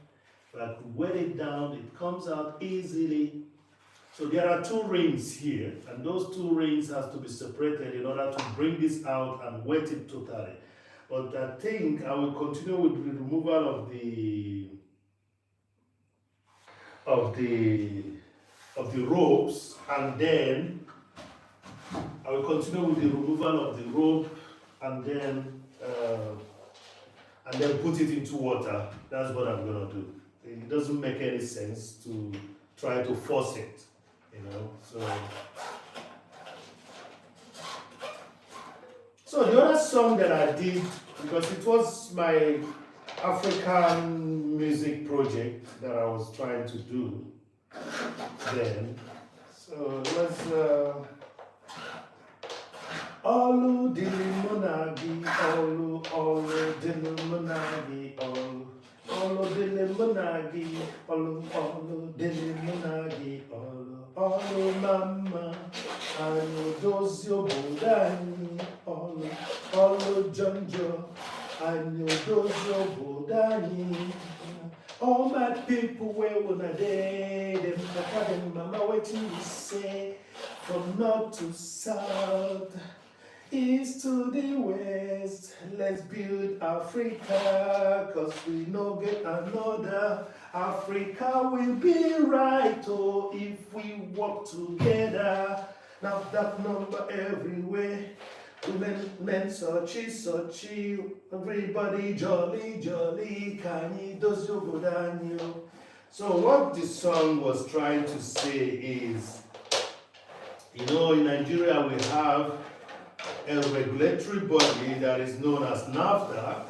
But wet it down, it comes out easily. So there are two rings here, and those two rings have to be separated in order to bring this out and wet it totally. But I think I will continue with the removal of the ropes, and then I will continue with the removal of the rope, and then put it into water. That's what I'm gonna do. It doesn't make any sense to try to force it, you know. So the other song that I did, because it was my African music project that I was trying to do then. So let's Olu dili monagi, olu dili monagi, olu dili monagi, olu dili monagi, olu mama, anu dozio bodani, olu jonjo, anu dozio bodani. All my people where wanna day, them papa, them mama, waiting to say, from north to south, east to the west, let's build Africa, cause we no get another. Africa will be right, oh, if we work together. Now that number everywhere, women, men, Sochi, everybody jolly, Kanye, does you go down, So what this song was trying to say is, you know, in Nigeria we have a regulatory body that is known as NAFDAC.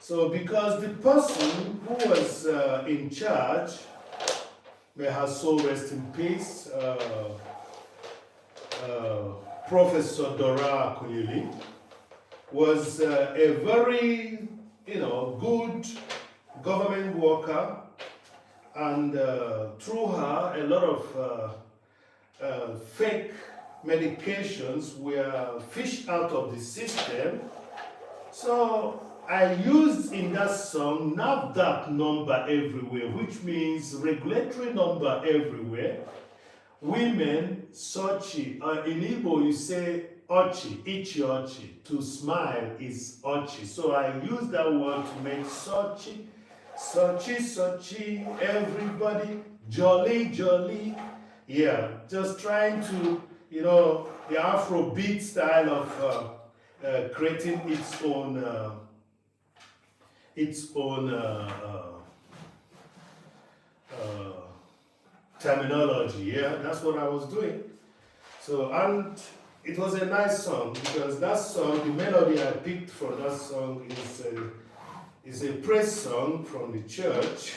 So because the person who was in charge, may her soul rest in peace, Professor Dora Akunyili, was a very, good government worker, and through her, a lot of fake medications were fished out of the system. So I used in that song NAFDAC number everywhere, which means regulatory number everywhere. Women, Sochi, in Igbo you say Ochi, Ichi Ochi. To smile is Ochi. So I use that word to make Sochi Sochi, everybody, jolly, jolly. Yeah, just trying to, the Afrobeat style of creating its own uh, terminology. Yeah, that's what I was doing. So, and it was a nice song because that song, the melody I picked for that song is a praise song from the church,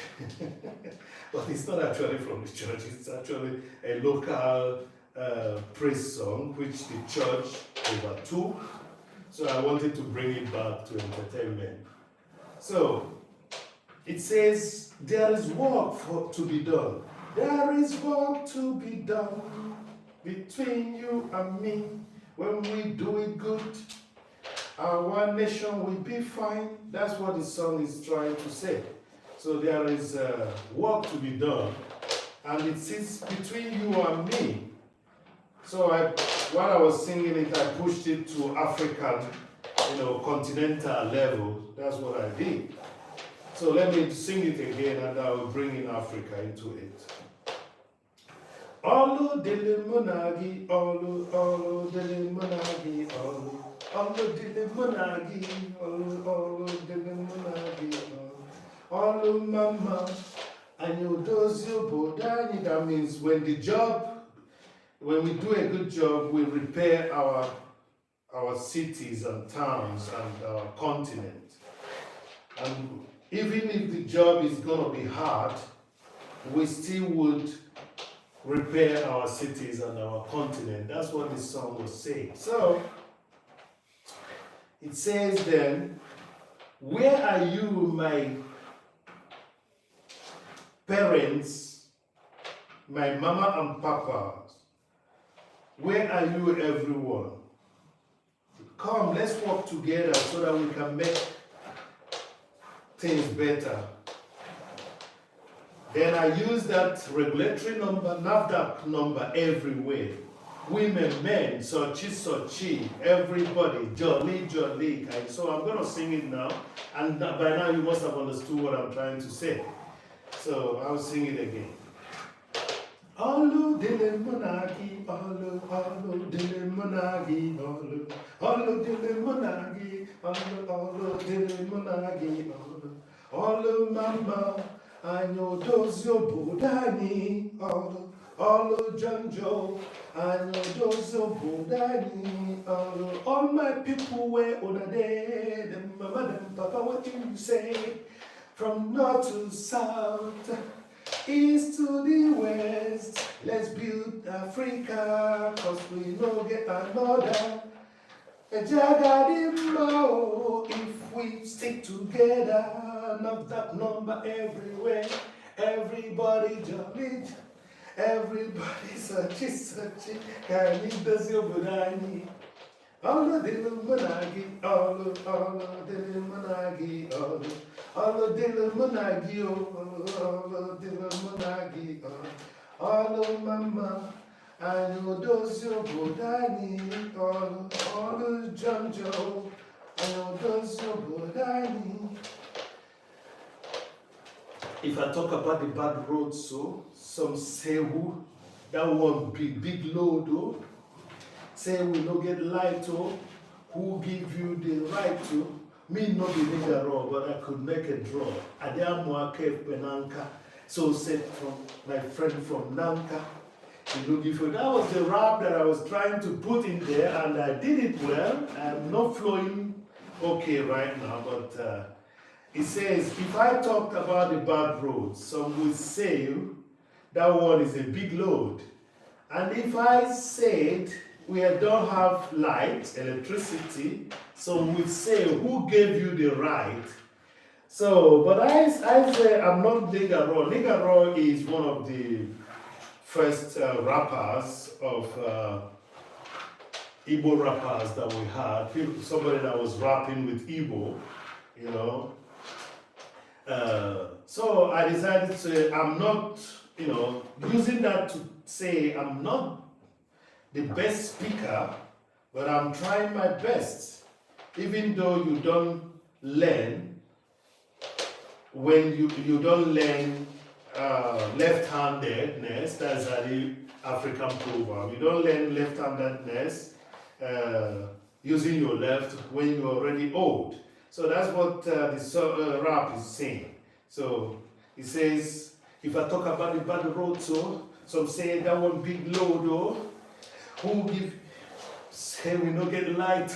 but it's not actually from the church. It's actually a local praise song which the church overtook. So I wanted to bring it back to entertainment. So it says, there is work to be done. There is work to be done between you and me. When we do it good, our nation will be fine. That's what the song is trying to say. So there is work to be done, and it sits between you and me. So while I was singing it, I pushed it to African, continental level. That's what I did. So let me sing it again, and I will bring in Africa into it. Olu dele monagi, olu dele monagi, olu dele monagi, olu dele monagi, olu mama, and you does your bodani. That means when we do a good job, we repair our cities and towns and our continent. And even if the job is going to be hard, we still would repair our cities and our continent. That's what this song was saying. So, it says then, where are you, my parents, my mama and papas? Where are you, everyone? Come, let's work together so that we can make things better. Then I use that regulatory number, NAFDAC number everywhere. Women, men, Sochi, everybody, jolly. Okay? So I'm going to sing it now. And by now you must have understood what I'm trying to say. So I'll sing it again. Olu dele monagi, olu dele monagi, olu dele monagi, olu dele monagi, olu mama. Anyo dozio budani, olu janjo. Anyo dozio budani, all my people were on a day. Them mama, them papa, what do you say? From north to south, east to the west, let's build Africa, cause we no get another. A jagadimbo, if we stick together. Not that number everywhere. Everybody jolly, everybody searchy. Can you does your budani? All the little monagi, all the little monagi, all the little monagi, all the little monagi, all the mama. I know those your budani, all the janjo. I know those your budani. If I talk about the bad roads, so some say that one big load, say we no get light, who give you the right to? Me no be nigga raw, but I could make a draw. Adiamu Akef Benanka, so said from my friend from Nanka. That was the rap that I was trying to put in there, and I did it well. I'm not flowing okay right now, but it says, if I talked about the bad roads, some would say that one is a big load. And if I said we don't have light, electricity, some would say, who gave you the right? So, but I say I'm not Nigga Raw. Nigga Raw is one of the first rappers of Igbo rappers that we had. Somebody that was rapping with Igbo, So I decided to say, I'm not, using that to say I'm not the best speaker, but I'm trying my best. Even though you don't learn when you don't learn left-handedness, that's the African proverb. You don't learn left-handedness using your left when you're already old. So that's what the rap is saying. So it says, if I talk about the bad road, so some say that one big load, oh, who give, say we no get light,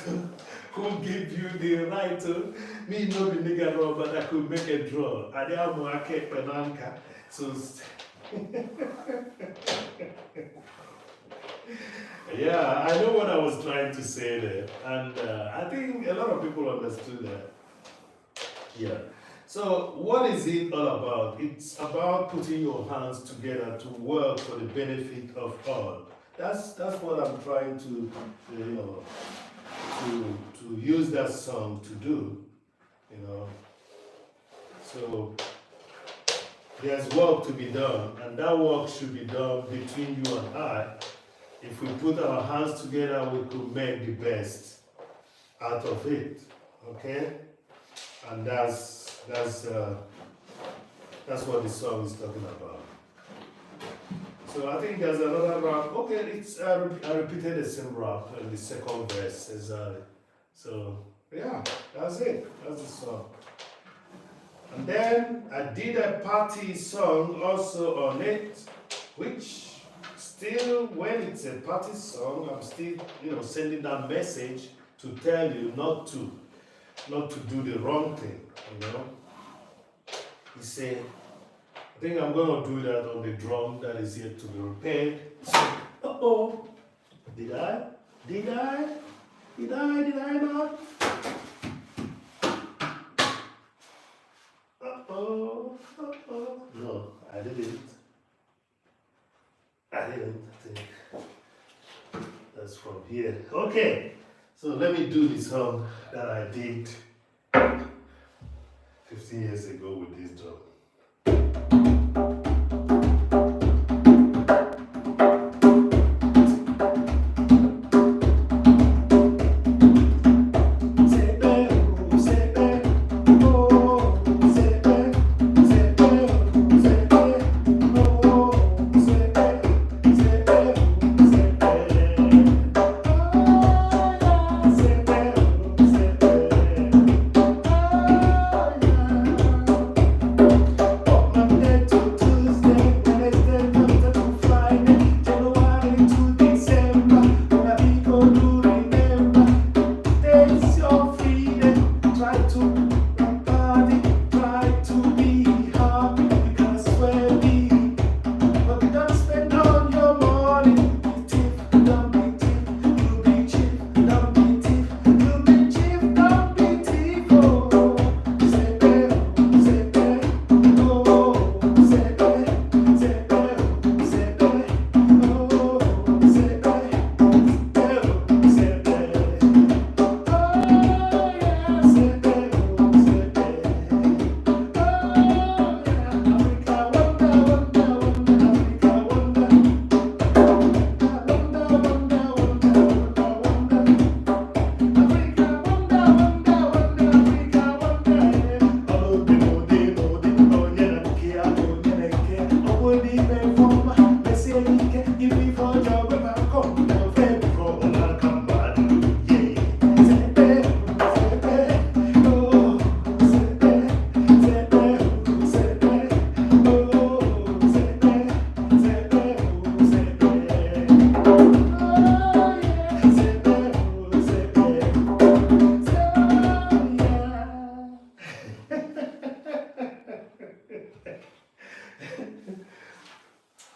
who give you the right, me no be nigga draw, but I could make a draw. I am market penanka. So yeah, I know what I was trying to say there, and I think a lot of people understood that. Yeah. So what is it all about? It's about putting your hands together to work for the benefit of all. That's what I'm trying to, to use that song to do, So there's work to be done, and that work should be done between you and I. If we put our hands together, we could make the best out of it. Okay? And that's what the song is talking about. So I think there's another rap. Okay, I repeated the same rap in the second verse exactly. So yeah, that's it. That's the song. And then I did a party song also on it, which still, when it's a party song, I'm still, sending that message to tell you not to do the wrong thing, He said, I think I'm going to do that on the drum that is yet to be repaired. Uh-oh. Did I? Did I not? Uh-oh. No, I didn't. I think that's from here. Okay. So let me do the song that I did 15 years ago with this drum.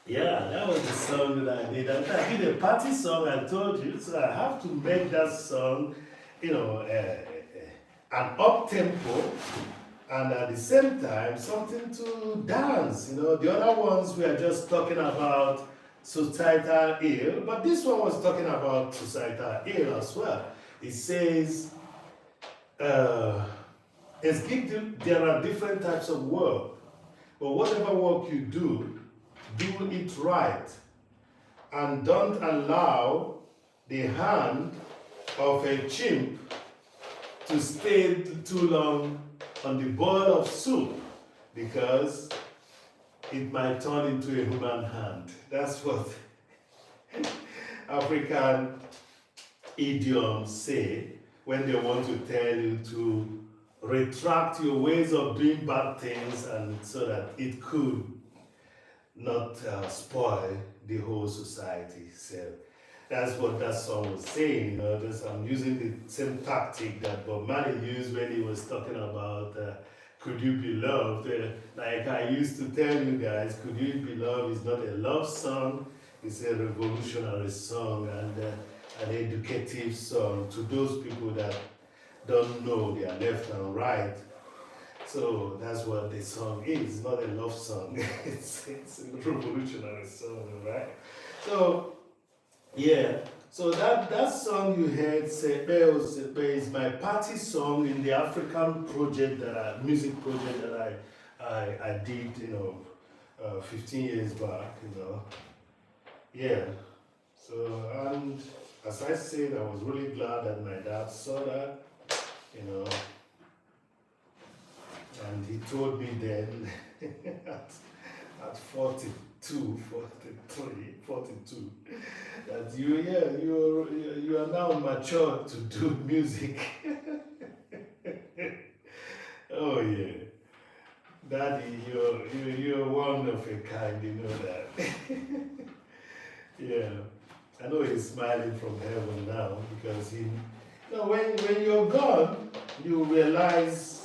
Yeah, that was the song that I did. I did a party song, I told you, so I have to make that song, an up-tempo, and at the same time, something to dance. The other ones we are just talking about societal ill, but this one was talking about societal ill as well. It says, there are different types of work, but whatever work you do it right, and don't allow the hand of a chimp to stay too long on the bowl of soup. because it might turn into a human hand. That's what African idioms say when they want to tell you to retract your ways of doing bad things, and so that it could not spoil the whole society. So that's what that song was saying. You know, I'm using the same tactic that Bob Marley used when he was talking about Could You Be Loved. Like I used to tell you guys, Could You Be Loved is not a love song, it's a revolutionary song and an educative song to those people that don't know their left and right. So that's what the song is. It's not a love song. it's a revolutionary song, right? So yeah. So that song you heard, Sepe is my party song in the African project music project that I did, 15 years back, Yeah. So, and as I said, I was really glad that my dad saw that, and he told me then at 42, 43, 42, that you are now mature to do music. Oh yeah, Daddy, you're one of a kind, you know that. Yeah, I know he's smiling from heaven now because when you're gone, you realize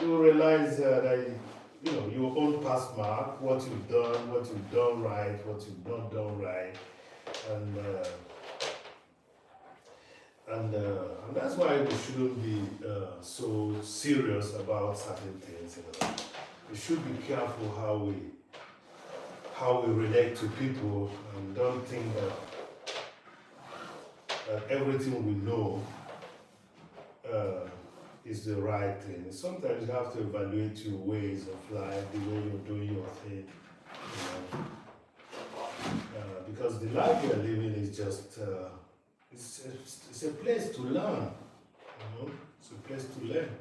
that your own past mark, what you've done right, what you've not done right, and that's why we shouldn't be so serious about certain things. We should be careful how we relate to people, and don't think that everything we know is the right thing. Sometimes you have to evaluate your ways of life, the way you're doing your thing, because the life you're living is just it's a place to learn. It's a place to learn,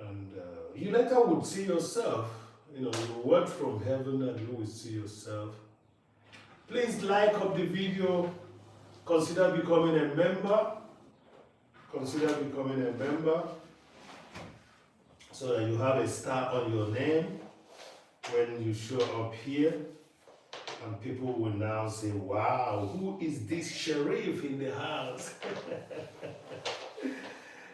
and you later would see yourself. You work from heaven, and you will see yourself. Please like up the video. Consider becoming a member. So that you have a star on your name when you show up here, and people will now say, wow, who is this sheriff in the house?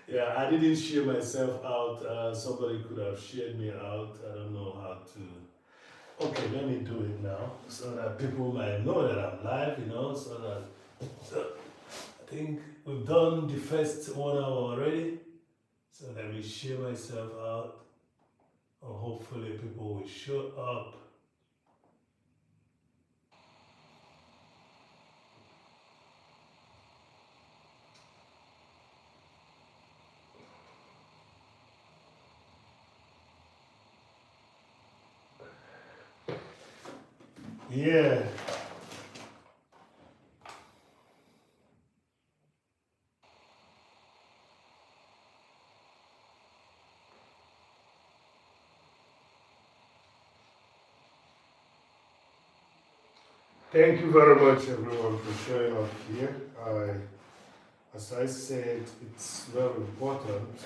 Yeah, I didn't share myself out. Somebody could have shared me out. I don't know how to. Okay, let me do it now so that people might know that I'm live, so I think we've done the first 1 hour already. So let me share myself out, and hopefully people will show up. Yeah. Thank you very much, everyone, for showing up here. As I said, it's very important.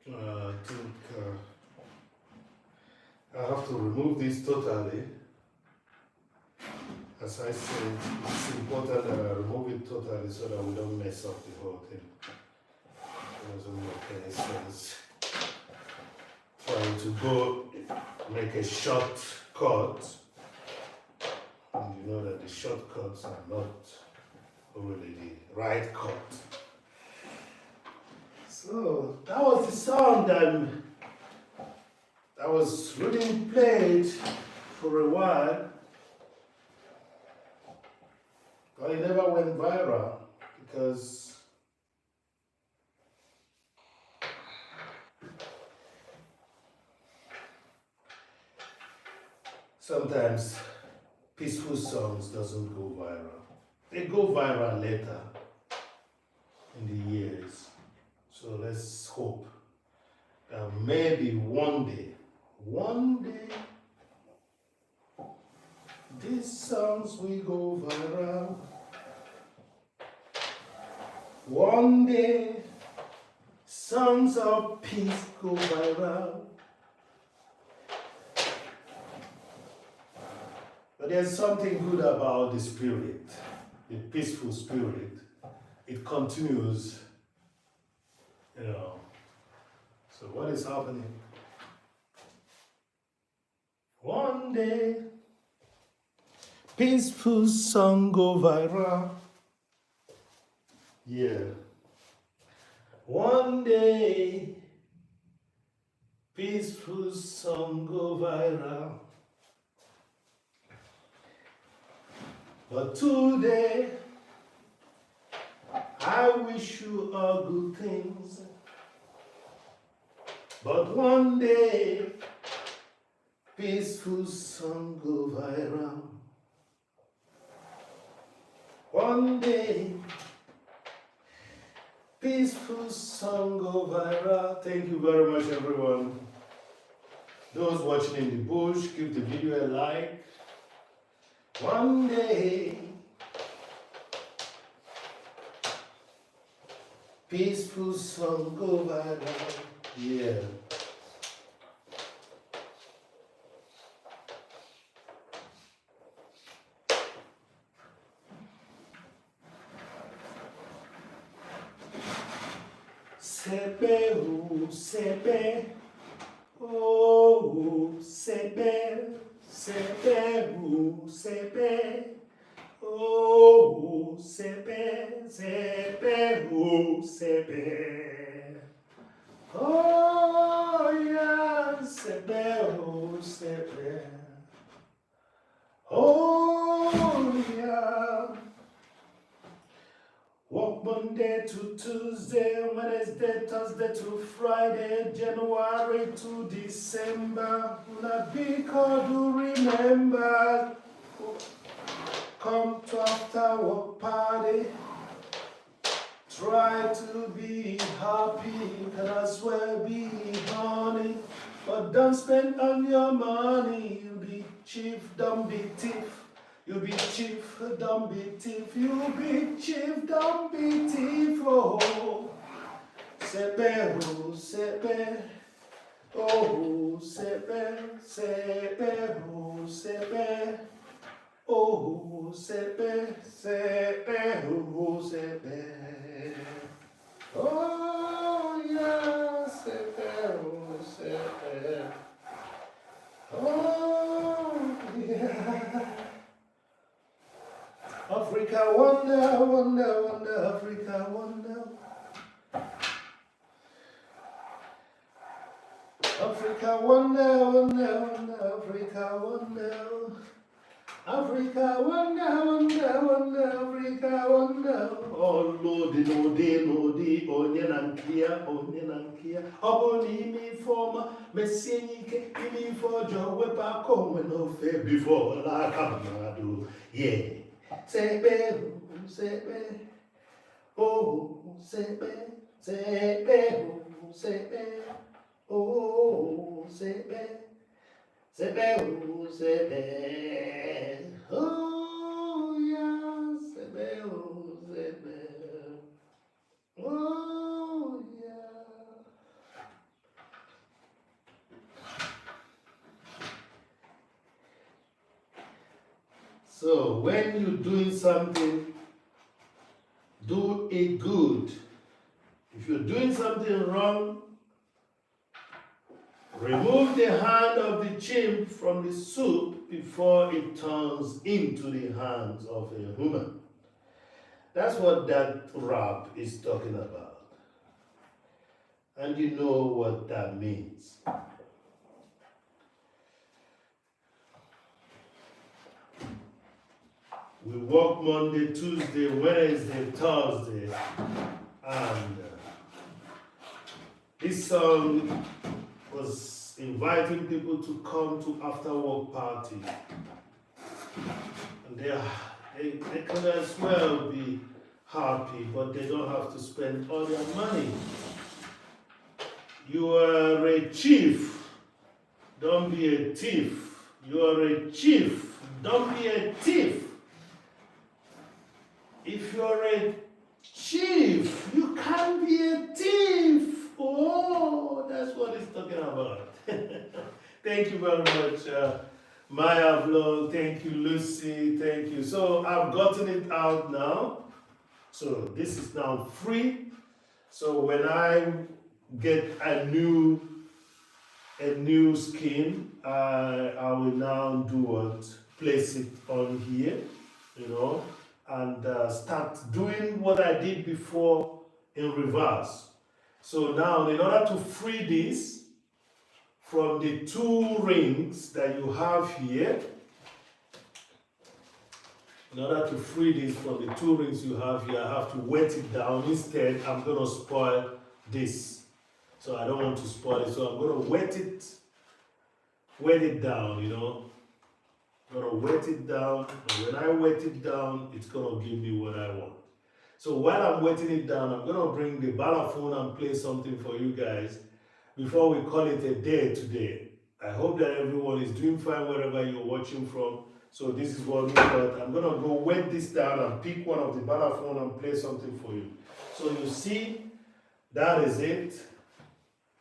I think I have to remove this totally. As I said, it's important that I remove it totally so that we don't mess up the whole thing. It doesn't make any sense trying to go make a shortcut, and you know that the shortcuts are not really the right cut. So that was the song that was really played for a while, but it never went viral because sometimes peaceful songs doesn't go viral. They go viral later, in the years. So let's hope that maybe one day, these songs will go viral. One day, songs of peace go viral. But there's something good about the spirit, the peaceful spirit. It continues, you know. So what is happening? One day, peaceful song go viral. Yeah. One day, peaceful song go viral. But today, I wish you all good things. But one day, peaceful song go viral. One day, peaceful song go viral. Thank you very much, everyone. Those watching in the bush, give the video a like. One day, peaceful song go viral. Yeah. Sepe, oh, sepe, oh, sepe, sepe, oh, sepe, oh, sepe, sepe, oh, sepe. Oh, yeah, sepe, oh, sepe. Oh, yeah. Walk Monday to Tuesday, Wednesday, Thursday to Friday, January to December. Not because you remember. Come to after work party. Try to be happy, you can as well be honey. But don't spend on your money, you be chief, don't be thief. You be chief, don't be thief. You be chief, don't be thief. Oh, sepe, oh, sepe. Oh, sepe, sepe, oh, sepe. Oh, sepe, sepe, oh, sepe. Oh, yeah, sepe, oh, sepe. Oh, yeah. Africa wonder, wonder, wonder, Africa wonder. Africa wonder, wonder, wonder, Africa wonder. Africa wonder, wonder, wonder, Africa wonder. Oh Lord, Lodi, onye nankia. Oboni mi forma, messienike, imi for Joe, wepa come no fair before la camado. Yeah. Sepe, sepe, oh, sepe, sepe, oh, sepe, oh, sepe, sepe, oh, sepe, oh, yeah, sepe, oh, sepe, oh, yeah. So when you're doing something, do it good. If you're doing something wrong, remove the hand of the chimp from the soup before it turns into the hands of a human. That's what that rap is talking about. And you know what that means. We work Monday, Tuesday, Wednesday, Thursday, and this song was inviting people to come to after work party. And they could as well be happy, but they don't have to spend all their money. You are a chief, don't be a thief. You are a chief, don't be a thief. If you're a chief, you can't be a thief. Oh, that's what he's talking about. Thank you very much, Maya Vlog. Thank you, Lucy. Thank you. So I've gotten it out now. So this is now free. So when I get a new skin, I will now do what? Place it on here, you know, and start doing what I did before in reverse. So now, in order to free this from the 2 rings that you have here, in order to free this from the 2 rings you have here, I have to wet it down. Instead, I'm going to spoil this. So I don't want to spoil it. So I'm going to wet it down, you know. I'm going to wet it down. And when I wet it down, it's going to give me what I want. So while I'm wetting it down, I'm going to bring the balafon and play something for you guys before we call it a day today. I hope that everyone is doing fine wherever you're watching from. So this is what we got. I'm going to go wet this down and pick one of the balafon and play something for you. So you see, that is it.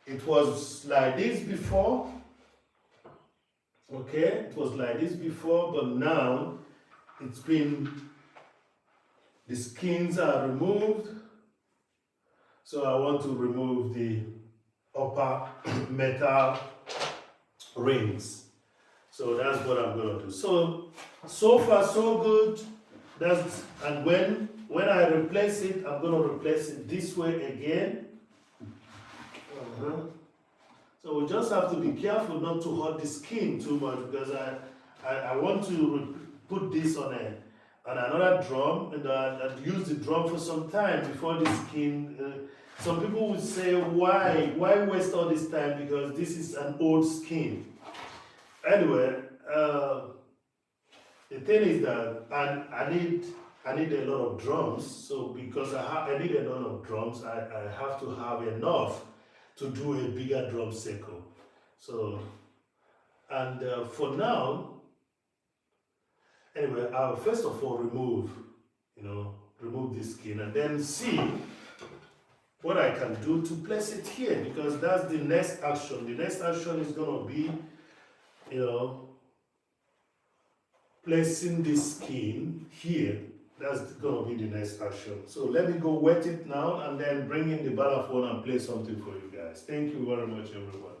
It was like this before. Okay, it was like this before, but now it's been, the skins are removed. So I want to remove the upper metal rings. So that's what I'm going to do. So far so good. And when I replace it, I'm going to replace it this way again. So we just have to be careful not to hurt the skin too much, because I want to put this on another drum and use the drum for some time before the skin. Some people would say, why waste all this time, because this is an old skin. Anyway, the thing is that I need a lot of drums. So because I need a lot of drums, I have to have enough to do a bigger drum circle. So, and for now, anyway, I'll first of all remove this skin and then see what I can do to place it here, because that's the next action. The next action is going to be, placing this skin here. That's going to be the next action. So let me go wet it now and then bring in the balafon and play something for you guys. Thank you very much, everyone.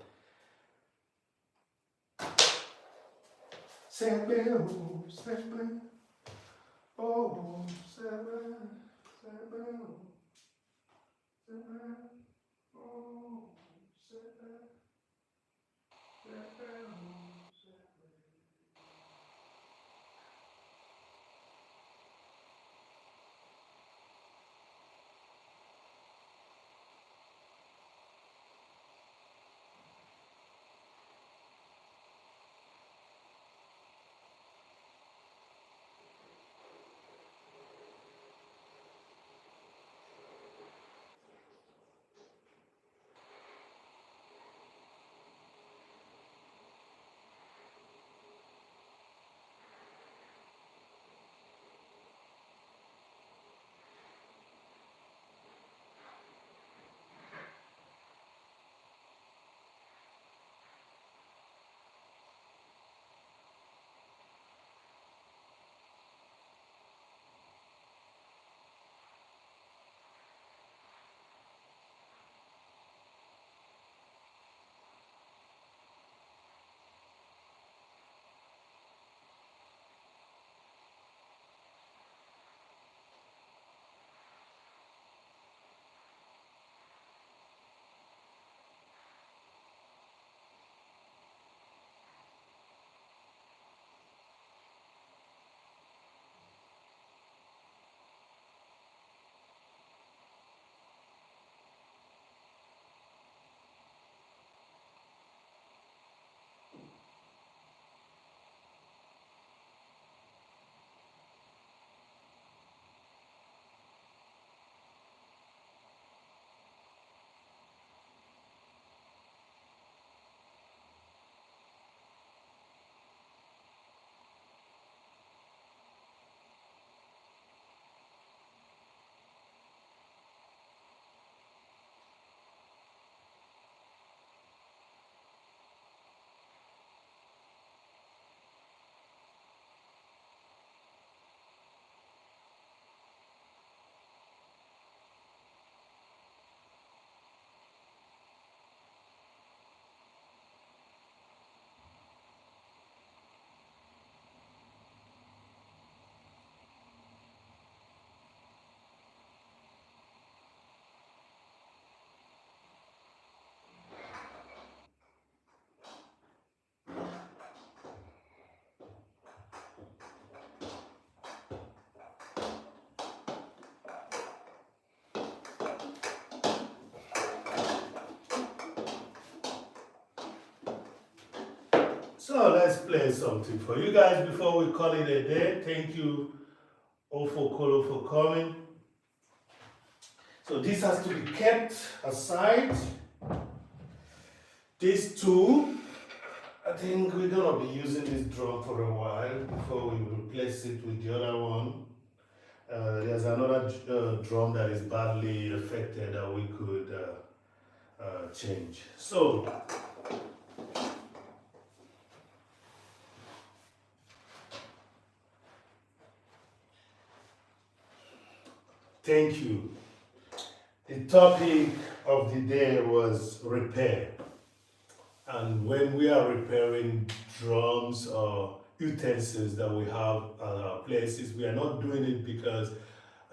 So let's play something for you guys before we call it a day. Thank you, Ifeanyickool, for coming. So this has to be kept aside. These two, I think we're gonna be using this drum for a while before we replace it with the other one. There's another drum that is badly affected that we could change. So thank you. The topic of the day was repair. And when we are repairing drums or utensils that we have at our places, we are not doing it because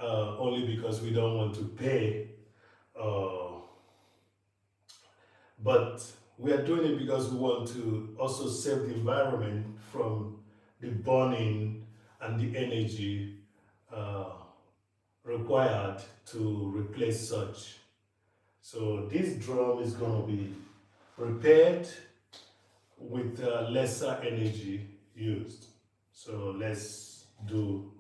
only because we don't want to pay, but we are doing it because we want to also save the environment from the burning and the energy uh, required to replace such. So this drum is going to be repaired with lesser energy used. So let's do.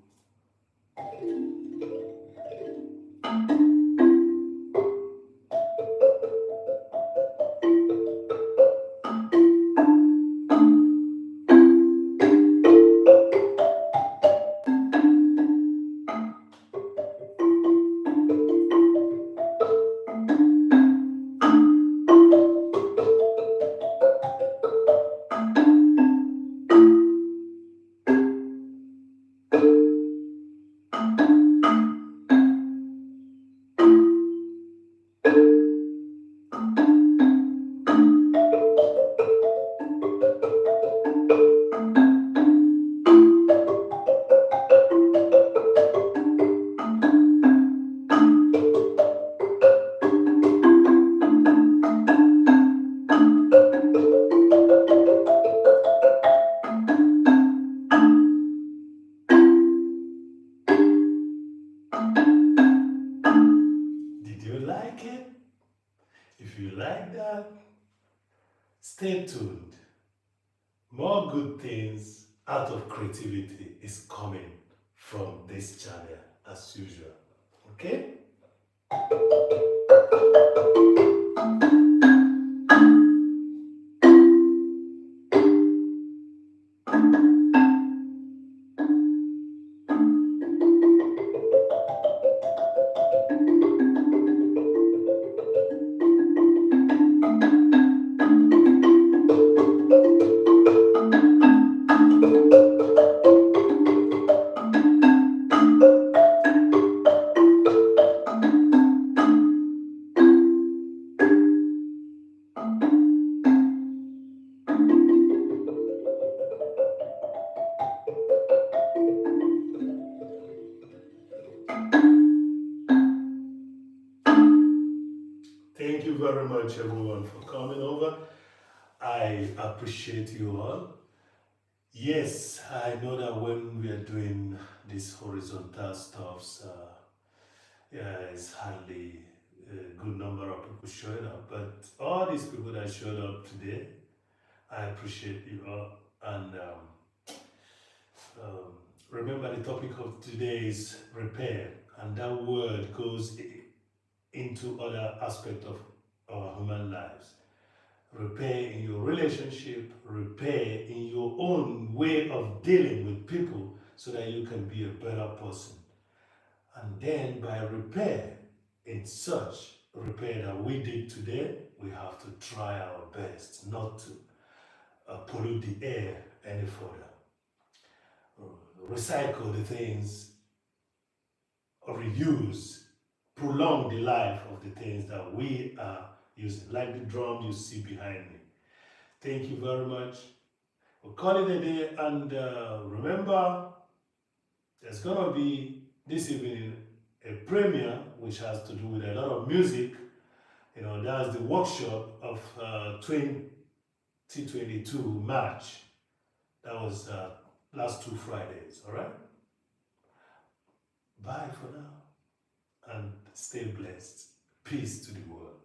Did you like it? If you like that, stay tuned. More good things out of creativity is coming from this channel as usual. Okay? Thank you very much, everyone, for coming over. I appreciate you all. Yes, I know that when we are doing these horizontal stuffs, yeah, it's hardly a good number of people showing up. But all these people that showed up today, I appreciate you all. And remember, the topic of today is repair, and that word goes into other aspects of our human lives. Repair in your relationship, repair in your own way of dealing with people so that you can be a better person. And then by repair, in such repair that we did today, we have to try our best not to pollute the air any further. Recycle the things or reuse, prolong the life of the things that we are using, like the drum you see behind me. Thank you very much. We'll call it a day, and remember, there's gonna be this evening a premiere which has to do with a lot of music. You know, that's the workshop of 2022 March. That was last 2 Fridays, all right? Bye for now, and stay blessed. Peace to the world.